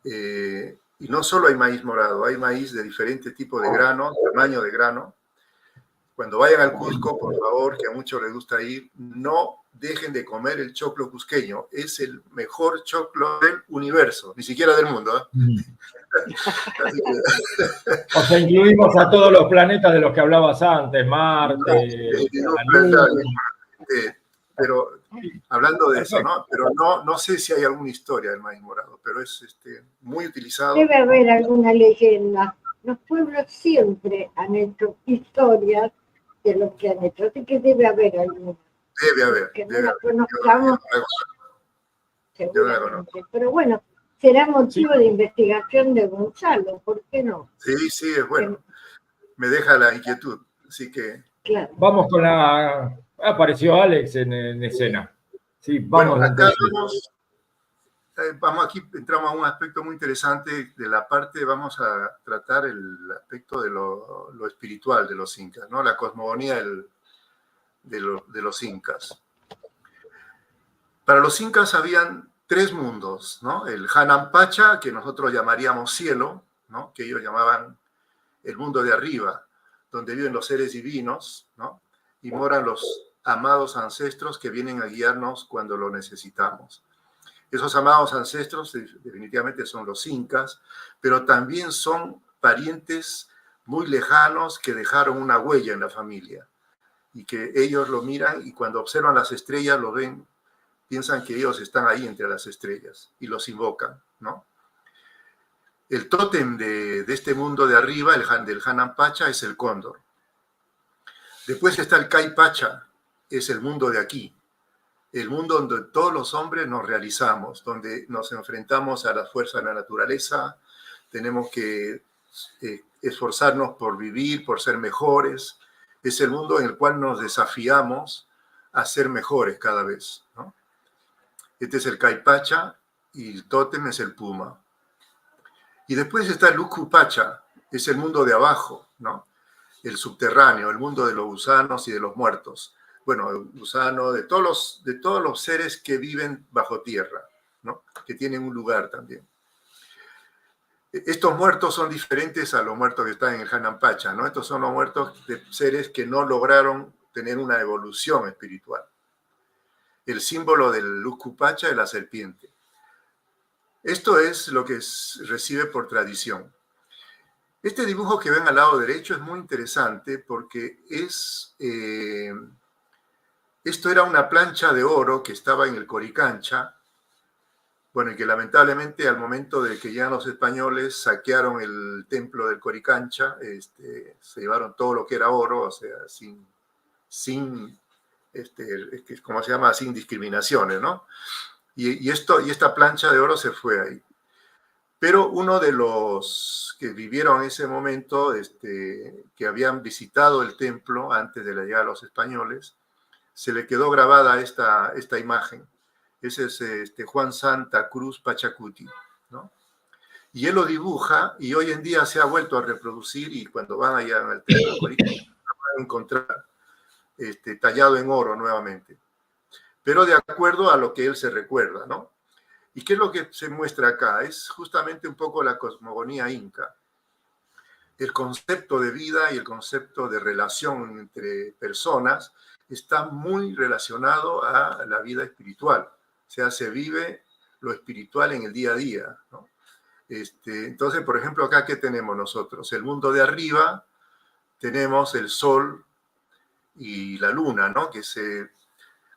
Y no solo hay maíz morado, hay maíz de diferentes tipos de grano, tamaño de grano. Cuando vayan al Cusco, por favor, que a muchos les gusta ir, no dejen de comer el choclo cusqueño. Es el mejor choclo del universo, ni siquiera del mundo, ¿eh? Así que... O sea, incluimos a todos los planetas de los que hablabas antes, Marte, pero hablando de eso, ¿no? Pero no sé si hay alguna historia del maíz morado, pero es muy utilizado. Debe haber alguna leyenda. Los pueblos siempre han hecho historias de lo que han hecho, así que debe haber alguna. Debe haber. Que no la conozcamos, seguramente. Pero bueno, será motivo de investigación de Gonzalo, ¿por qué no? Sí, es bueno. Me deja la inquietud, así que... Claro. Vamos con la... Apareció Alex en escena. Sí, vamos. Bueno, acá vamos, aquí entramos a un aspecto muy interesante de la parte, vamos a tratar el aspecto de lo espiritual de los incas, ¿no? La cosmogonía de los incas. Para los incas habían 3 mundos, ¿no? El Hanampacha, que nosotros llamaríamos cielo, ¿no? Que ellos llamaban el mundo de arriba, donde viven los seres divinos, ¿no? Y moran los amados ancestros que vienen a guiarnos cuando lo necesitamos. Esos amados ancestros definitivamente son los incas, pero también son parientes muy lejanos que dejaron una huella en la familia y que ellos lo miran y cuando observan las estrellas lo ven, piensan que ellos están ahí entre las estrellas y los invocan, ¿no? El tótem de este mundo de arriba, del Hanampacha, es el cóndor. Después está el Caipacha, es el mundo de aquí, el mundo donde todos los hombres nos realizamos, donde nos enfrentamos a las fuerzas de la naturaleza, tenemos que esforzarnos por vivir, por ser mejores. Es el mundo en el cual nos desafiamos a ser mejores cada vez, ¿no? Este es el Caipacha y el tótem es el puma. Y después está el Ucupacha, es el mundo de abajo, ¿no? El subterráneo, el mundo de los gusanos y de los muertos. Bueno, el gusano, de todos los seres que viven bajo tierra, ¿no? Que tienen un lugar también. Estos muertos son diferentes a los muertos que están en el Hanampacha, ¿no? Estos son los muertos de seres que no lograron tener una evolución espiritual. El símbolo del Ucupacha es la serpiente. Esto es lo que recibe por tradición. Este dibujo que ven al lado derecho es muy interesante porque esto era una plancha de oro que estaba en el Coricancha, bueno, y que lamentablemente al momento de que llegan los españoles saquearon el templo del Coricancha, se llevaron todo lo que era oro, o sea, ¿cómo se llama? Sin discriminaciones, ¿no? Y esta plancha de oro se fue ahí. Pero uno de los que vivieron en ese momento, que habían visitado el templo antes de la llegada de los españoles, se le quedó grabada esta imagen. Ese es Juan Santa Cruz Pachacuti, ¿no? Y él lo dibuja y hoy en día se ha vuelto a reproducir y cuando van allá al templo lo van a encontrar tallado en oro nuevamente. Pero de acuerdo a lo que él se recuerda, ¿no? ¿Y qué es lo que se muestra acá? Es justamente un poco la cosmogonía inca. El concepto de vida y el concepto de relación entre personas está muy relacionado a la vida espiritual. O sea, se vive lo espiritual en el día a día, ¿no? Entonces, por ejemplo, acá, ¿qué tenemos nosotros? El mundo de arriba, tenemos el sol y la luna, ¿no? Que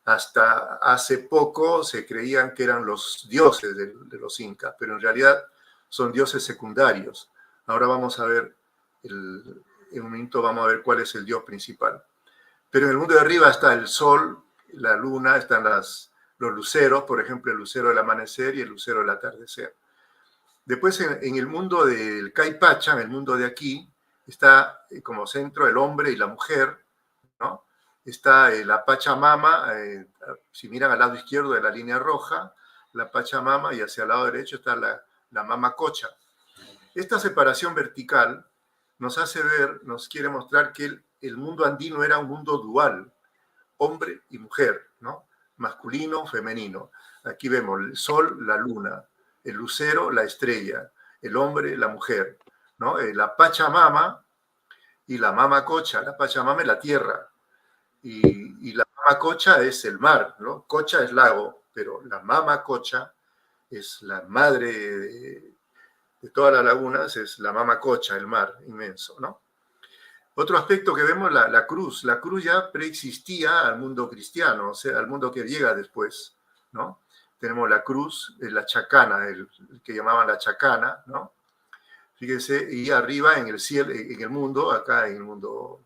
hasta hace poco se creían que eran los dioses de los incas, pero en realidad son dioses secundarios. Ahora vamos a ver en un momento vamos a ver cuál es el dios principal. Pero en el mundo de arriba está el sol, la luna, están los luceros, por ejemplo, el lucero del amanecer y el lucero del atardecer. Después, en el mundo del Caipacha, en el mundo de aquí, está como centro el hombre y la mujer, ¿no? Está la Pachamama, si miran al lado izquierdo de la línea roja, la Pachamama, y hacia el lado derecho está la Mama Cocha. Esta separación vertical nos hace ver, nos quiere mostrar que el mundo andino era un mundo dual, hombre y mujer, ¿no? Masculino, femenino. Aquí vemos el sol, la luna, el lucero, la estrella, el hombre, la mujer, ¿no? La Pachamama y la Mama Cocha. La Pachamama es la tierra y la Mama Cocha es el mar, ¿no? Cocha es lago, pero la Mama Cocha es la madre de todas las lagunas, es la Mama Cocha, el mar inmenso, ¿no? Otro aspecto que vemos, la cruz. La cruz ya preexistía al mundo cristiano, o sea, al mundo que llega después, ¿no? Tenemos la cruz, la chacana, el que llamaban la chacana, ¿no? Fíjense, y arriba en el cielo, en el mundo, acá en el mundo,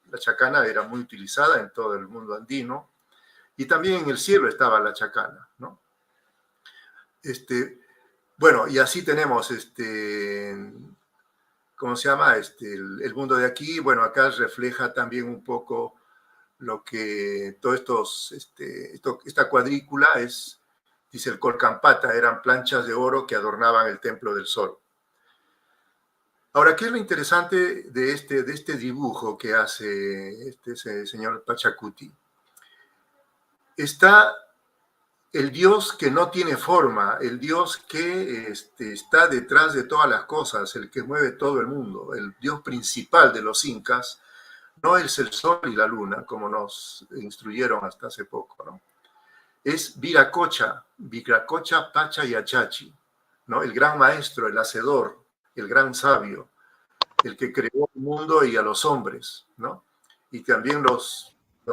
la chacana era muy utilizada en todo el mundo andino, y también en el cielo estaba la chacana, ¿no? Bueno, y así tenemos, ¿cómo se llama? El mundo de aquí. Bueno, acá refleja también un poco lo que todos esta cuadrícula es, dice el Colcampata, eran planchas de oro que adornaban el templo del sol. Ahora, ¿qué es lo interesante de este dibujo que hace ese señor Pachacuti? Está el Dios que no tiene forma, el Dios que está detrás de todas las cosas, el que mueve todo el mundo, el Dios principal de los incas, no es el sol y la luna, como nos instruyeron hasta hace poco, ¿no? Es Viracocha Pacha y Achachi, ¿no? El gran maestro, el hacedor, el gran sabio, el que creó el mundo y a los hombres, ¿no? Y también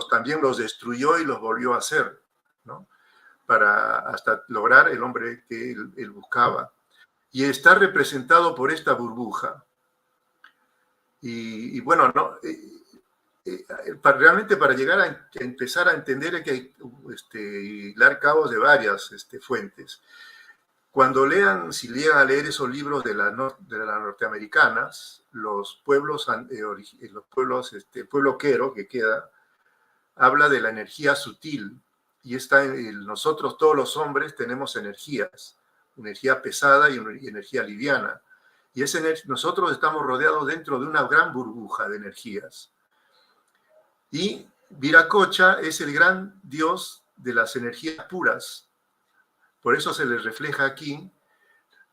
también los destruyó y los volvió a hacer, ¿no? Para hasta lograr el hombre que él buscaba. Y está representado por esta burbuja. Y bueno, ¿no? Realmente para llegar a empezar a entender hay que hilar cabos de varias fuentes. Cuando si llegan a leer esos libros de las norteamericanas, los pueblos, el pueblo quero que queda, habla de la energía sutil. Y nosotros, todos los hombres, tenemos energías, energía pesada y energía liviana. Y nosotros estamos rodeados dentro de una gran burbuja de energías. Y Viracocha es el gran dios de las energías puras. Por eso se le refleja aquí.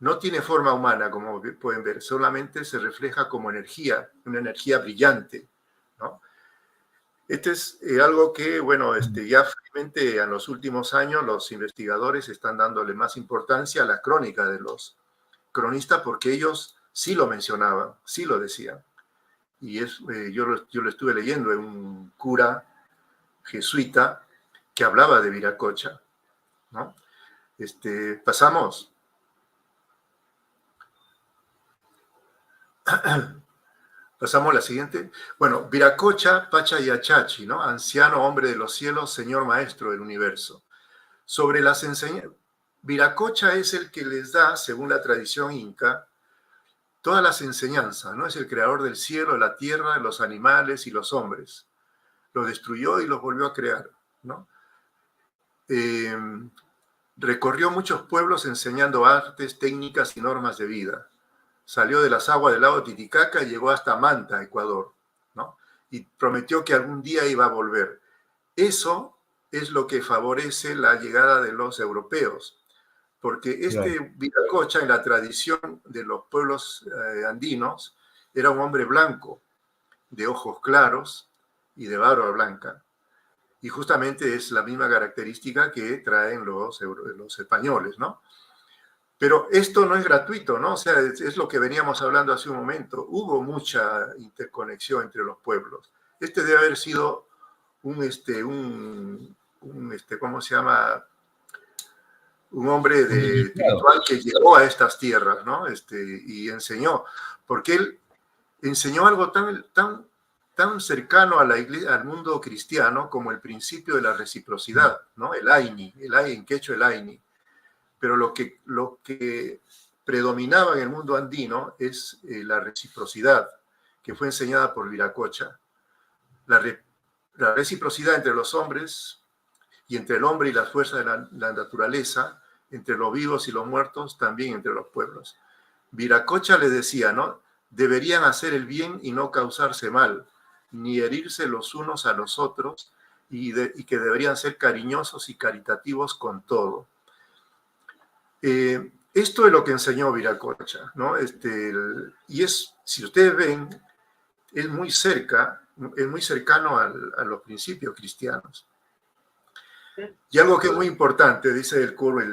No tiene forma humana, como pueden ver, solamente se refleja como energía, una energía brillante, ¿no? Es algo que, bueno, ya finalmente en los últimos años los investigadores están dándole más importancia a la crónica de los cronistas porque ellos sí lo mencionaban, sí lo decían. Y yo lo estuve leyendo en un cura jesuita que hablaba de Viracocha, ¿no? Pasamos. Pasamos a la siguiente. Bueno, Viracocha, Pacha y Achachi, ¿no? Anciano hombre de los cielos, señor maestro del universo. Sobre las enseñanzas, Viracocha es el que les da, según la tradición inca, todas las enseñanzas, ¿no? Es el creador del cielo, la tierra, los animales y los hombres. Los destruyó y los volvió a crear, ¿no? Recorrió muchos pueblos enseñando artes, técnicas y normas de vida. Salió de las aguas del lago Titicaca y llegó hasta Manta, Ecuador, ¿no? Y prometió que algún día iba a volver. Eso es lo que favorece la llegada de los europeos, porque Viracocha, en la tradición de los pueblos andinos, era un hombre blanco, de ojos claros y de barba blanca. Y justamente es la misma característica que traen los españoles, ¿no? Pero esto no es gratuito, ¿no? O sea, es lo que veníamos hablando hace un momento. Hubo mucha interconexión entre los pueblos. Debe haber sido ¿cómo se llama? Un hombre espiritual que llegó a estas tierras, ¿no? Y enseñó. Porque él enseñó algo tan cercano a la iglesia, al mundo cristiano como el principio de la reciprocidad, ¿no? El aini, en quechua el aini. Pero lo que predominaba en el mundo andino es la reciprocidad, que fue enseñada por Viracocha. La reciprocidad entre los hombres y entre el hombre y las fuerzas de la naturaleza, entre los vivos y los muertos, también entre los pueblos. Viracocha le decía, ¿no? Deberían hacer el bien y no causarse mal, ni herirse los unos a los otros, y que deberían ser cariñosos y caritativos con todo. Esto es lo que enseñó Viracocha, ¿no? Si ustedes ven, es muy cercano a los principios cristianos. Y algo que es muy importante, dice el cura,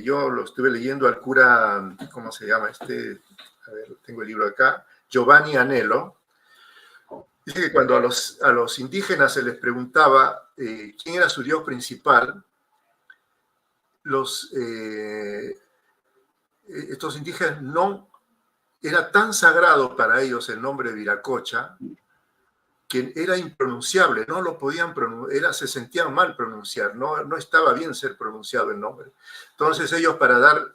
yo lo estuve leyendo al cura, ¿cómo se llama? A ver, tengo el libro acá, Giovanni Anello. Dice que cuando a los indígenas se les preguntaba quién era su dios principal, estos indígenas no era tan sagrado para ellos el nombre de Viracocha que era impronunciable, no lo podían pronunciar, se sentían mal pronunciar, no estaba bien ser pronunciado el nombre. Entonces ellos, para dar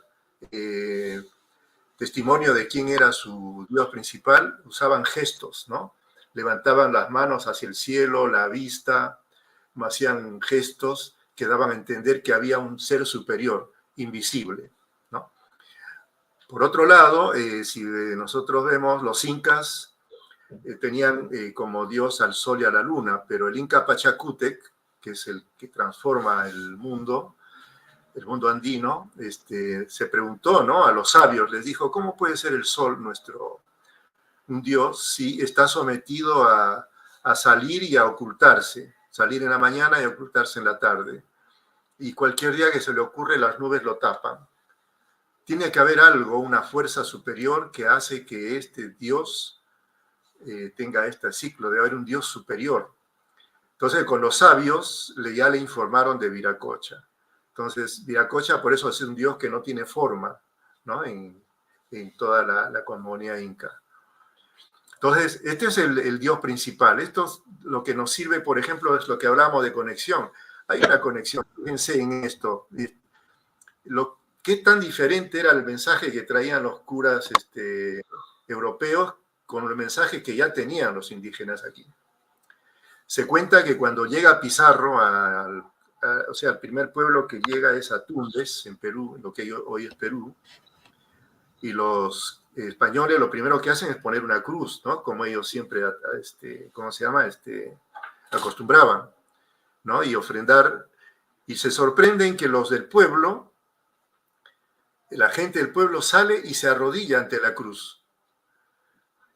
testimonio de quién era su dios principal, usaban gestos, ¿no? Levantaban las manos hacia el cielo, la vista, hacían gestos que daban a entender que había un ser superior, invisible, ¿no? Por otro lado, si nosotros vemos, los incas tenían como dios al sol y a la luna, pero el Inca Pachacútec, que es el que transforma el mundo andino, se preguntó, ¿no?, a los sabios, les dijo, ¿cómo puede ser el sol un dios si está sometido a salir y a ocultarse? Salir en la mañana y ocultarse en la tarde. Y cualquier día que se le ocurre, las nubes lo tapan. Tiene que haber algo, una fuerza superior que hace que este dios tenga este ciclo, debe haber un dios superior. Entonces, con los sabios ya le informaron de Viracocha. Entonces, Viracocha por eso es un dios que no tiene forma, ¿no?, en toda la comunidad inca. Entonces, este es el dios principal. Esto es lo que nos sirve, por ejemplo, es lo que hablamos de conexión. Hay una conexión, fíjense en esto. ¿Qué tan diferente era el mensaje que traían los curas europeos con el mensaje que ya tenían los indígenas aquí? Se cuenta que cuando llega Pizarro, o sea, el primer pueblo que llega es a Tumbes, en Perú, lo que hoy es Perú, y los españoles lo primero que hacen es poner una cruz, ¿no?, como ellos siempre, ¿cómo se llama?, acostumbraban, ¿no?, y ofrendar, y se sorprenden que los del pueblo, la gente del pueblo sale y se arrodilla ante la cruz.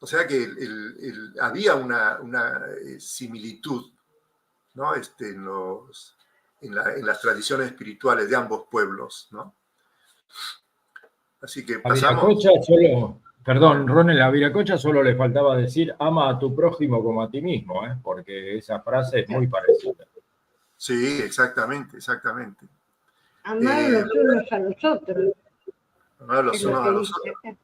O sea que había una similitud, ¿no?, en las tradiciones espirituales de ambos pueblos, ¿no? Así que pasamos. A Viracocha perdón, Ronel, a Viracocha solo le faltaba decir ama a tu prójimo como a ti mismo, porque esa frase es muy parecida. Sí, exactamente. Amar los unos a los otros. Amar los unos a los otros.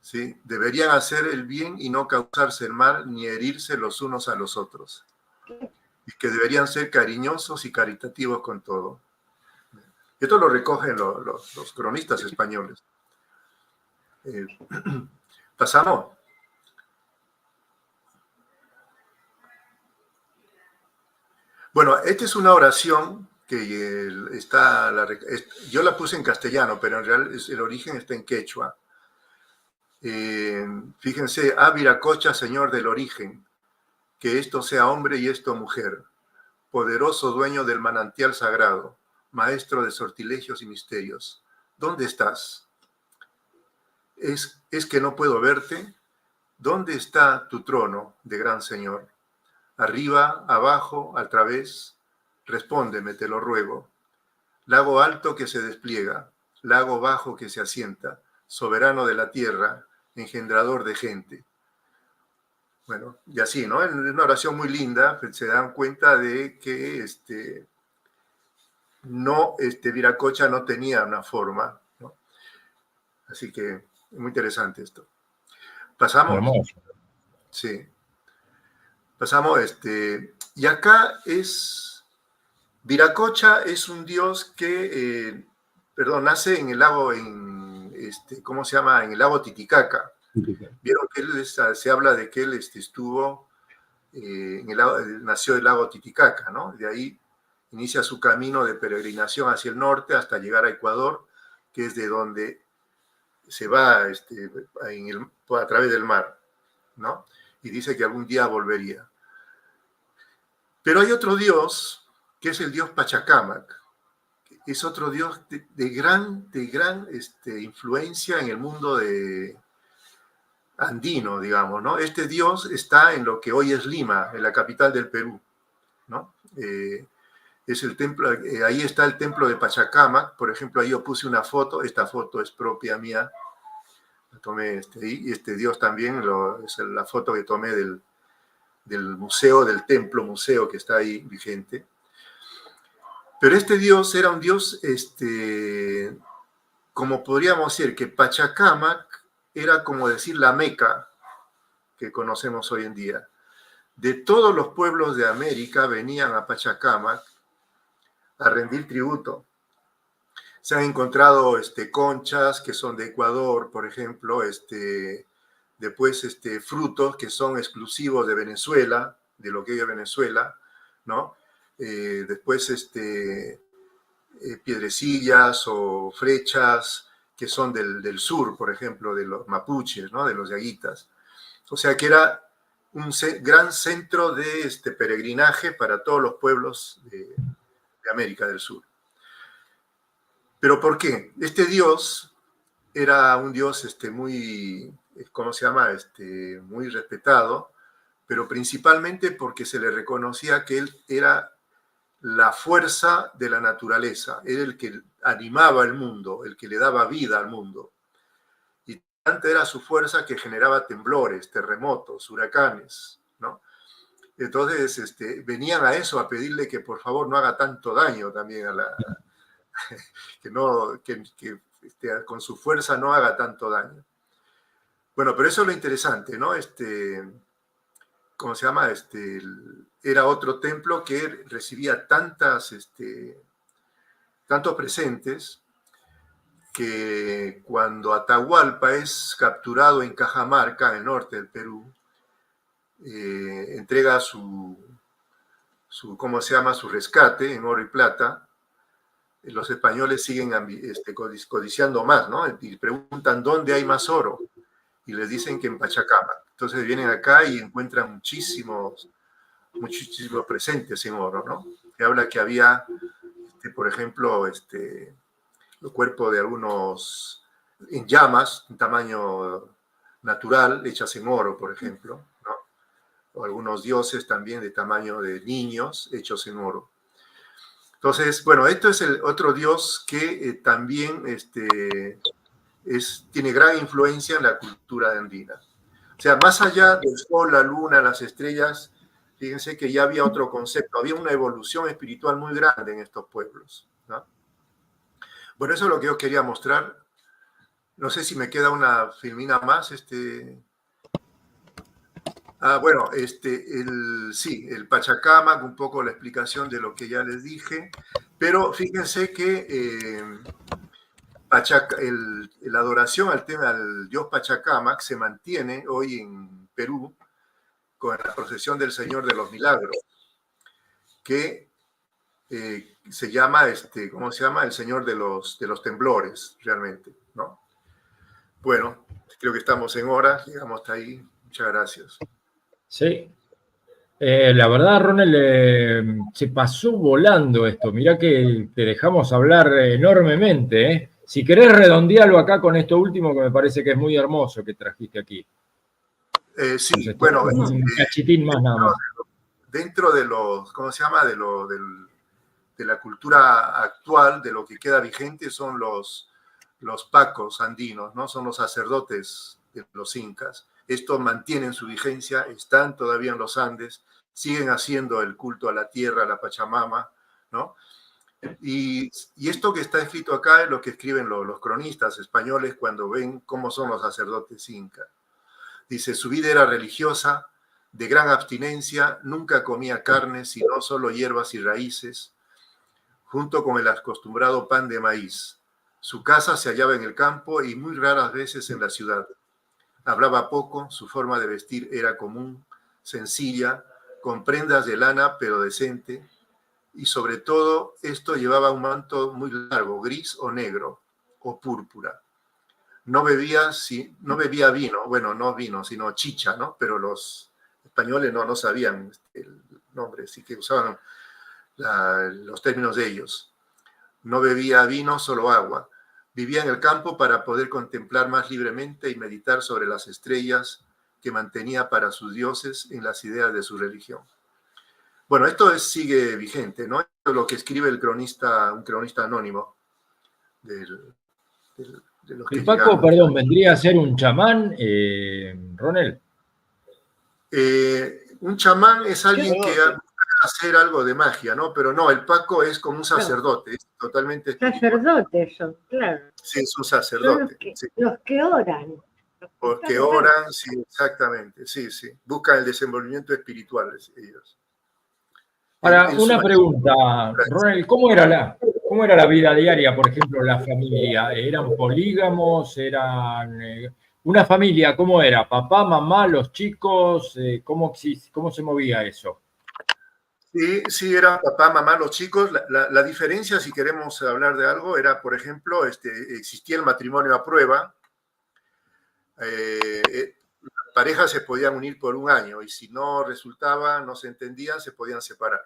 Sí, deberían hacer el bien y no causarse el mal, ni herirse los unos a los otros. Y que deberían ser cariñosos y caritativos con todo. Esto lo recogen los cronistas españoles. Pasamos. Bueno, esta es una oración que yo la puse en castellano, pero en realidad el origen está en quechua. Fíjense, a Viracocha, Señor del origen, que esto sea hombre y esto mujer, poderoso dueño del manantial sagrado, maestro de sortilegios y misterios. ¿Dónde estás? ¿Es que no puedo verte? ¿Dónde está tu trono de gran Señor? Arriba, abajo, al través, respóndeme, te lo ruego. Lago alto que se despliega, lago bajo que se asienta, soberano de la tierra, engendrador de gente. Bueno, y así, ¿no? Es una oración muy linda, se dan cuenta de que Viracocha no tenía una forma, ¿no? Así que es muy interesante esto. Pasamos. Hermoso. Sí. Pasamos, y acá Viracocha es un dios que, nace en el lago, ¿cómo se llama? En el lago Titicaca. Vieron que él, se habla de que él estuvo, nació del lago Titicaca, ¿no? De ahí inicia su camino de peregrinación hacia el norte hasta llegar a Ecuador, que es de donde se va a través del mar, ¿no? Y dice que algún día volvería. Pero hay otro dios, que es el dios Pachacámac. Es otro dios de gran influencia en el mundo andino, digamos, ¿no? Este dios está en lo que hoy es Lima, en la capital del Perú, ¿no? Es el templo, ahí está el templo de Pachacámac. Por ejemplo, ahí yo puse una foto, esta foto es propia mía, la tomé y este dios también, es la foto que tomé del museo, del templo museo que está ahí vigente. Pero este dios era un dios, como podríamos decir, que Pachacámac era como decir la Meca que conocemos hoy en día. De todos los pueblos de América venían a Pachacámac a rendir tributo. Se han encontrado conchas que son de Ecuador, por ejemplo, después frutos que son exclusivos de Venezuela, de lo que es Venezuela, ¿no? Después piedrecillas o flechas que son del sur, por ejemplo, de los mapuches, ¿no? De los yaguitas. O sea que era un gran centro de peregrinaje para todos los pueblos de América del Sur. ¿Pero por qué? Este dios era un dios muy, ¿cómo se llama? Muy respetado, pero principalmente porque se le reconocía que él era la fuerza de la naturaleza, era el que animaba el mundo, el que le daba vida al mundo. Y tanta era su fuerza que generaba temblores, terremotos, huracanes, ¿no? Entonces venían a eso, a pedirle que por favor no haga tanto daño también que con su fuerza no haga tanto daño. Bueno, pero eso es lo interesante, ¿no? ¿Cómo se llama? Era otro templo que recibía tantos presentes que cuando Atahualpa es capturado en Cajamarca, en el norte del Perú, entrega ¿cómo se llama? Su rescate en oro y plata. Los españoles siguen codiciando más, ¿no? Y preguntan dónde hay más oro. Y les dicen que en Pachacámac. Entonces vienen acá y encuentran muchísimos presentes en oro, ¿no? Se habla que había, por ejemplo, el cuerpo de algunos en llamas, un tamaño natural, hechas en oro, por ejemplo, ¿no? O algunos dioses también de tamaño de niños, hechos en oro. Entonces, bueno, esto es el otro dios que también tiene gran influencia en la cultura andina. O sea, más allá del sol, la luna, las estrellas, fíjense que ya había otro concepto, había una evolución espiritual muy grande en estos pueblos, ¿no? Bueno, eso es lo que yo quería mostrar. No sé si me queda una filmina más. Bueno, sí, el Pachacámac, un poco la explicación de lo que ya les dije, pero fíjense que la adoración al dios Pachacámac se mantiene hoy en Perú con la procesión del Señor de los Milagros, que se llama, ¿cómo se llama? El Señor de los Temblores, realmente, ¿no? Bueno, creo que estamos en hora, llegamos hasta ahí. Muchas gracias. Sí. La verdad, Ronel, se pasó volando esto. Mirá que te dejamos hablar enormemente, ¿eh? Si querés redondearlo acá con esto último, que me parece que es muy hermoso que trajiste aquí. Sí, entonces, bueno. Un cachitín más nada más. Dentro de los, ¿cómo se llama? De la cultura actual, de lo que queda vigente, son los pacos andinos, ¿no? Son los sacerdotes de los incas. Estos mantienen su vigencia, están todavía en los Andes, siguen haciendo el culto a la tierra, a la Pachamama, ¿no? Y esto que está escrito acá es lo que escriben los cronistas españoles cuando ven cómo son los sacerdotes incas. Dice, su vida era religiosa, de gran abstinencia, nunca comía carne, sino solo hierbas y raíces, junto con el acostumbrado pan de maíz. Su casa se hallaba en el campo y muy raras veces en la ciudad. Hablaba poco, su forma de vestir era común, sencilla, con prendas de lana pero decente, y sobre todo esto llevaba un manto muy largo, gris o negro, o púrpura. No bebía vino, bueno, no vino, sino chicha, ¿no? Pero los españoles no sabían el nombre, así que usaban los términos de ellos. No bebía vino, solo agua. Vivía en el campo para poder contemplar más libremente y meditar sobre las estrellas que mantenía para sus dioses en las ideas de su religión. Bueno, esto sigue vigente, ¿no? Esto es lo que escribe un cronista anónimo de los que El Paco, llegaron. perdón, vendría a ser un chamán, Ronel. Un chamán es alguien que hacer algo de magia, ¿no? Pero no, el Paco es como un sacerdote, es totalmente espiritual. Sacerdotes son, claro. Sí, es un Son sacerdote. los que oran. Porque oran, sí, exactamente, sí. Buscan el desenvolvimiento espiritual ellos. Ahora, una pregunta, Ronel, ¿cómo era la vida diaria, por ejemplo, la familia? ¿Eran polígamos? ¿Eran una familia? ¿Cómo era? ¿Papá, mamá, los chicos? ¿Cómo se movía eso? Sí, era papá, mamá, los chicos. La diferencia, si queremos hablar de algo, era, por ejemplo, existía el matrimonio a prueba. Las parejas se podían unir por un año y si no resultaba, no se entendían, se podían separar.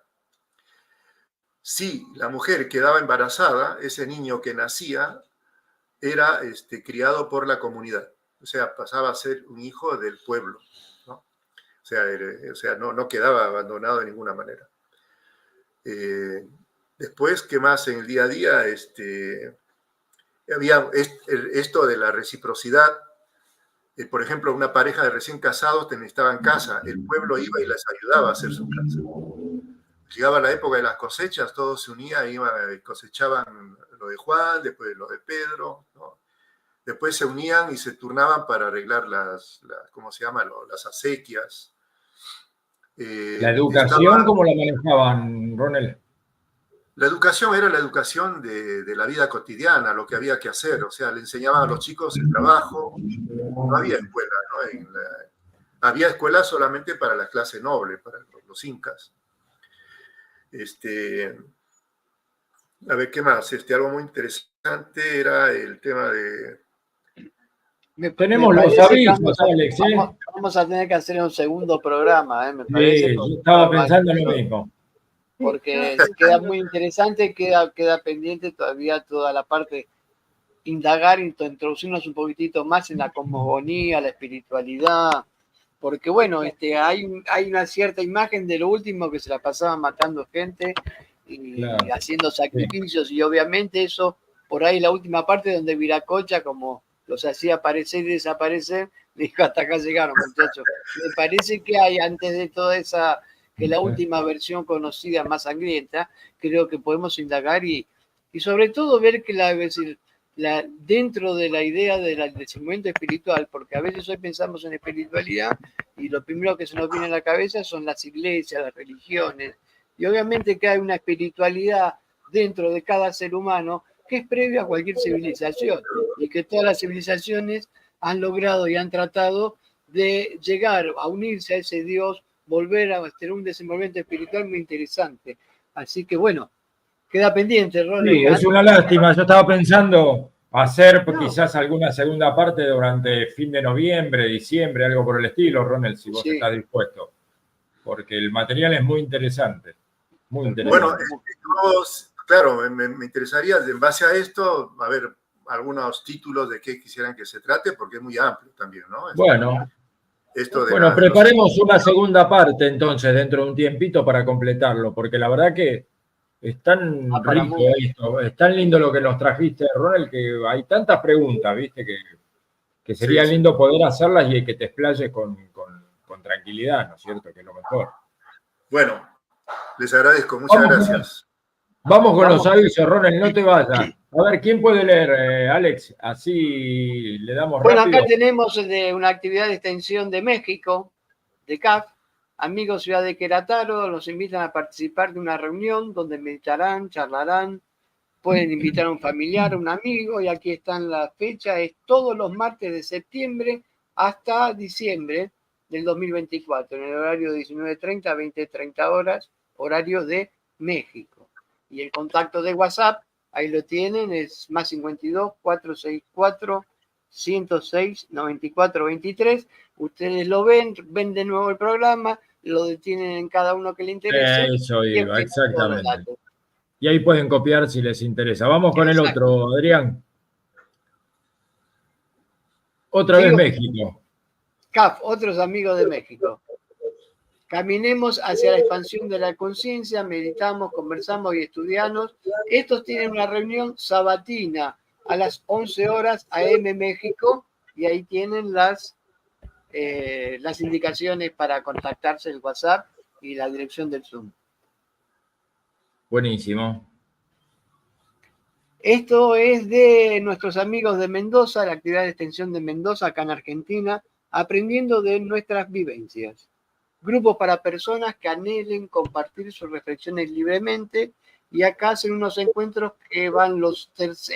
Si la mujer quedaba embarazada, ese niño que nacía era criado por la comunidad. O sea, pasaba a ser un hijo del pueblo, ¿no? O sea, no quedaba abandonado de ninguna manera. Después, ¿qué más en el día a día? Había esto de la reciprocidad. Por ejemplo, una pareja de recién casados necesitaban casa. El pueblo iba y les ayudaba a hacer su casa. Llegaba la época de las cosechas, todos se unían, iban, cosechaban lo de Juan, después lo de Pedro, ¿no? Después se unían y se turnaban para arreglar ¿cómo se llama? Las acequias. ¿La educación cómo la manejaban, Ronel? La educación era la educación de la vida cotidiana, lo que había que hacer. O sea, le enseñaban a los chicos el trabajo. No había escuela, ¿no? Había escuela solamente para la clase noble, para los incas. A ver, ¿qué más? Algo muy interesante era el tema de... Tenemos los avisos, Alex. Vamos a tener que hacer un segundo programa, me Sí, parece. yo estaba pensando lo mismo. Porque queda muy interesante, queda pendiente todavía toda la parte, indagar, introducirnos un poquitito más en la cosmogonía, la espiritualidad, porque bueno, hay una cierta imagen de lo último que se la pasaban matando gente y claro, haciendo sacrificios, sí. Y obviamente eso, por ahí la última parte donde Viracocha, como los hacía aparecer y desaparecer, dijo, hasta acá llegaron, muchachos. Me parece que hay, antes de toda esa, que la última versión conocida, más sangrienta, creo que podemos indagar y sobre todo ver que dentro de la idea del desenvolvimiento espiritual, porque a veces hoy pensamos en espiritualidad y lo primero que se nos viene a la cabeza son las iglesias, las religiones, y obviamente que hay una espiritualidad dentro de cada ser humano que es previa a cualquier civilización y que todas las civilizaciones han logrado y han tratado de llegar a unirse a ese Dios, volver a tener un desenvolvimiento espiritual muy interesante. Así que bueno, queda pendiente, Ronald. Sí, es una lástima. Yo estaba pensando hacer quizás alguna segunda parte durante fin de noviembre, diciembre, algo por el estilo, Ronald, si vos estás dispuesto. Porque el material es muy interesante. Muy interesante. Bueno, claro, me interesaría, en base a esto, a ver algunos títulos de qué quisieran que se trate, porque es muy amplio también, ¿no? Bueno, preparemos una segunda parte entonces dentro de un tiempito para completarlo, porque la verdad que es tan rico esto, es tan lindo lo que nos trajiste, Ronald, que hay tantas preguntas, ¿viste? Que sería lindo poder hacerlas y que te explayes con tranquilidad, ¿no es cierto? Que es lo mejor. Bueno, les agradezco, muchas gracias. Vamos con los avisos, Ronald, no te vayas. A ver, ¿quién puede leer, Alex? Así le damos Bueno, rápido. acá tenemos de una actividad de extensión de México, de CAF. Amigos Ciudad de Querétaro, los invitan a participar de una reunión donde meditarán, charlarán, pueden invitar a un familiar, a un amigo, y aquí están las fechas. Es todos los martes de septiembre hasta diciembre del 2024, en el horario de 19:30 a 20:30 horas, horario de México. Y el contacto de WhatsApp, ahí lo tienen, es +52 464 106 94 23. Ustedes lo ven de nuevo el programa, lo detienen en cada uno que le interese. Eso y iba, obtienen todos los exactamente. datos. Y ahí pueden copiar si les interesa. Vamos con el Exacto. otro, Adrián. Otra vez Sigo. México. CAF, otros amigos de México. Caminemos hacia la expansión de la conciencia, meditamos, conversamos y estudiamos. Estos tienen una reunión sabatina a las 11 horas AM México, y ahí tienen las indicaciones para contactarse, el WhatsApp y la dirección del Zoom. Buenísimo. Esto es de nuestros amigos de Mendoza, la actividad de extensión de Mendoza, acá en Argentina, aprendiendo de nuestras vivencias. Grupos para personas que anhelen compartir sus reflexiones libremente, y acá hacen unos encuentros que van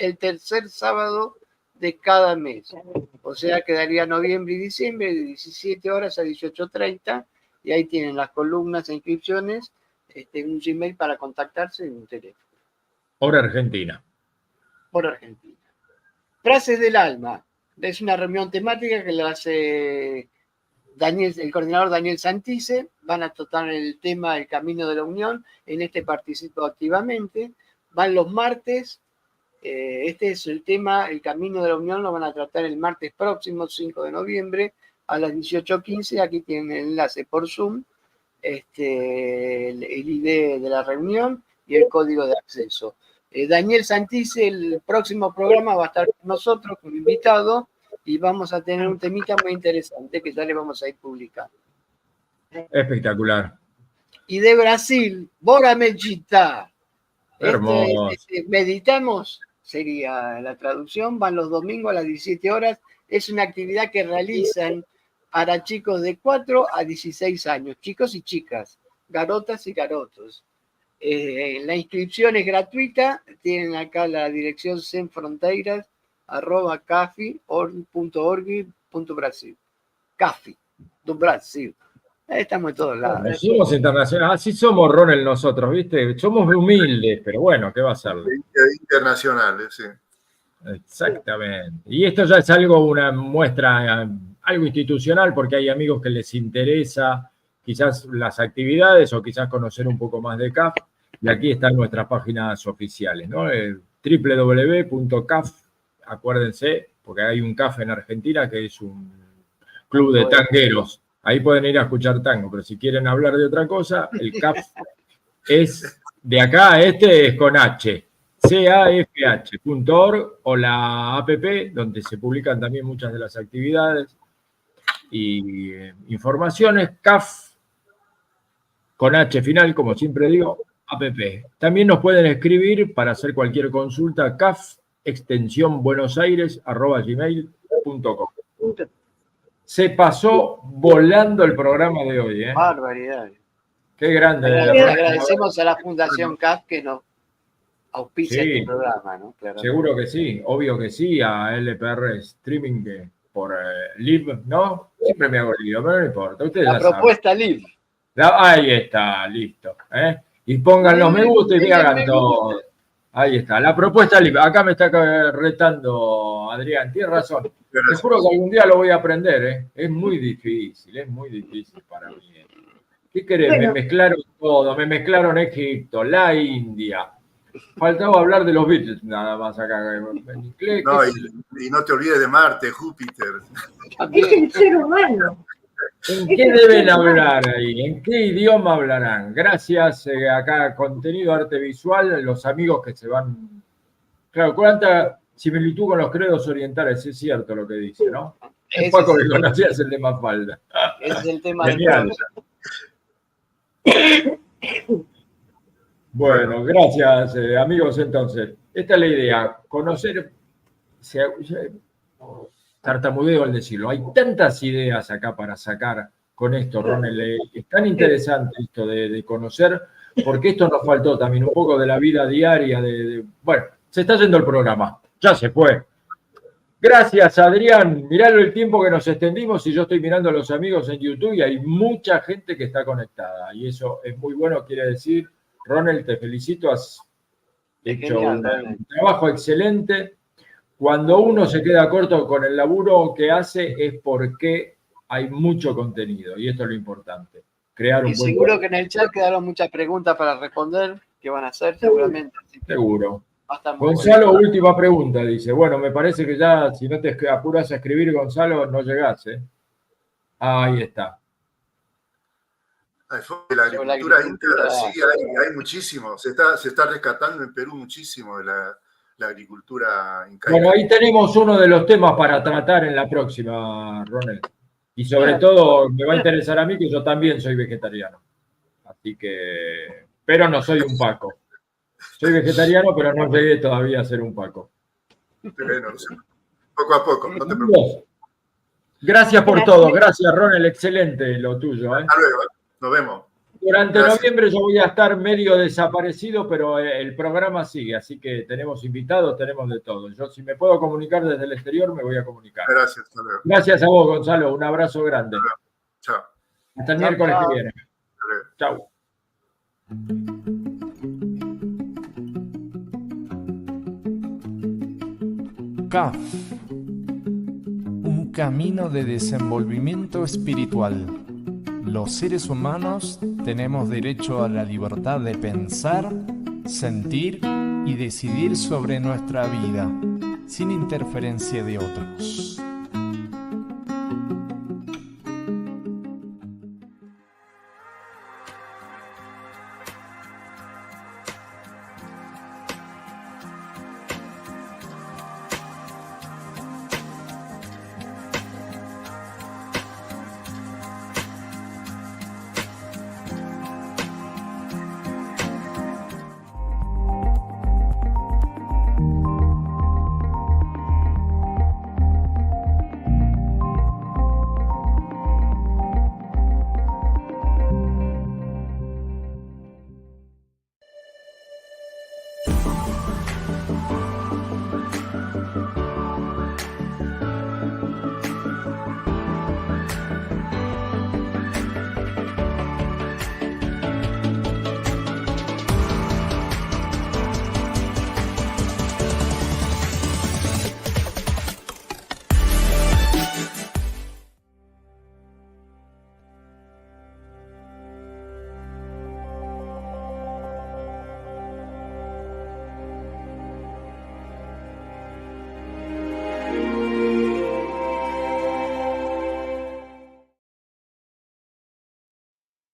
el tercer sábado de cada mes. O sea, quedaría noviembre y diciembre de 17 horas a 18:30, y ahí tienen las columnas e inscripciones, un Gmail para contactarse y un teléfono. Hora Argentina. Por Argentina. Frases del alma. Es una reunión temática que la hace el coordinador Daniel Santice. Van a tratar el tema El Camino de la Unión. En este participo activamente. Van los martes. Este es el tema, El Camino de la Unión. Lo van a tratar el martes próximo, 5 de noviembre, a las 18:15. Aquí tienen el enlace por Zoom, el ID de la reunión y el código de acceso. Daniel Santice, el próximo programa va a estar con nosotros como invitado, y vamos a tener un temita muy interesante que ya le vamos a ir publicando. Espectacular. Y de Brasil, Bora Meditar. Hermoso. Meditamos, sería la traducción. Van los domingos a las 17 horas. Es una actividad que realizan para chicos de 4 a 16 años, chicos y chicas, garotas y garotos. La inscripción es gratuita. Tienen acá la dirección semfronteiras@cafi.org.brasil. Cafi do Brasil. Estamos en todos lados. Bueno, somos internacionales. Así somos, Ronel, nosotros, ¿viste? Somos humildes, pero bueno, ¿qué va a ser? Internacionales, sí. Exactamente. Y esto ya es algo, una muestra, algo institucional, porque hay amigos que les interesa quizás las actividades o quizás conocer un poco más de CAF. Y aquí están nuestras páginas oficiales, ¿no? www.caf, acuérdense, porque hay un CAF en Argentina que es un club de tangueros. Ahí pueden ir a escuchar tango, pero si quieren hablar de otra cosa, el CAF es de acá, es con H, cafh.org, o la app, donde se publican también muchas de las actividades y informaciones. CAF con H final, como siempre digo, app. También nos pueden escribir para hacer cualquier consulta, caf@buenosaires.gmail.com. Se pasó volando el programa de hoy, ¿eh? Barbaridad. Qué grande. Agradecemos a la Fundación CAF que nos auspicia Sí, este programa, ¿no? Claro. Seguro que sí, obvio que sí, a LPR Streaming por Live, ¿no? Siempre me hago el lío, pero no importa. Ustedes La ya saben. propuesta LIV. Ahí está, listo. Y pongan los me gusta y hagan todo. Ahí está, la propuesta libre. Acá me está retando Adrián, tienes razón. Te juro que algún día lo voy a aprender, ¿eh? Es muy difícil para mí. ¿Qué querés? Bueno. Me mezclaron todo, me mezclaron Egipto, la India. Faltaba hablar de los Beatles nada más acá. En inglés, no, y no te olvides de Marte, Júpiter. Es el ser humano. ¿En qué deben hablar ahí? ¿En qué idioma hablarán? Gracias, acá contenido arte visual, los amigos que se van... Claro, cuánta similitud con los credos orientales, es cierto lo que dice, ¿no? Es Paco que conocías el de Mafalda. Es el tema Genial. Bueno, gracias, amigos. Entonces, esta es la idea, conocer, tartamudeo al decirlo, hay tantas ideas acá para sacar con esto, Ronel, es tan interesante esto de conocer, porque esto nos faltó también un poco de la vida diaria, bueno, se está yendo el programa, ya se fue. Gracias, Adrián. Miralo el tiempo que nos extendimos y yo estoy mirando a los amigos en YouTube y hay mucha gente que está conectada y eso es muy bueno, quiere decir, Ronel, te felicito, has hecho un trabajo excelente. Cuando uno se queda corto con el laburo que hace es porque hay mucho contenido y esto es lo importante. Crear un y seguro que en el chat quedaron muchas preguntas para responder que van a hacer seguramente. Seguro. Gonzalo, bueno. Última pregunta, dice. Bueno, me parece que ya si no te apuras a escribir, Gonzalo, no llegás, ¿eh? Ahí está. La agricultura íntegra, sí, hay muchísimo. Se está rescatando en Perú muchísimo la agricultura incaica. Bueno, ahí tenemos uno de los temas para tratar en la próxima, Ronel. Y sobre todo me va a interesar a mí que yo también soy vegetariano. Así que, pero no soy un Paco. Soy vegetariano, pero no llegué todavía a ser un Paco. Bueno, poco a poco, no te preocupes. Gracias por todo. Gracias, Ronel. Excelente lo tuyo. Hasta luego. Nos vemos. Durante noviembre yo voy a estar medio desaparecido, pero el programa sigue, así que tenemos invitados, tenemos de todo. Yo si me puedo comunicar desde el exterior, me voy a comunicar. Gracias. Hasta luego. Gracias a vos, Gonzalo. Un abrazo grande. Chao. Hasta el miércoles que viene. Chao. CAF, un camino de desenvolvimiento espiritual. Los seres humanos tenemos derecho a la libertad de pensar, sentir y decidir sobre nuestra vida, sin interferencia de otros.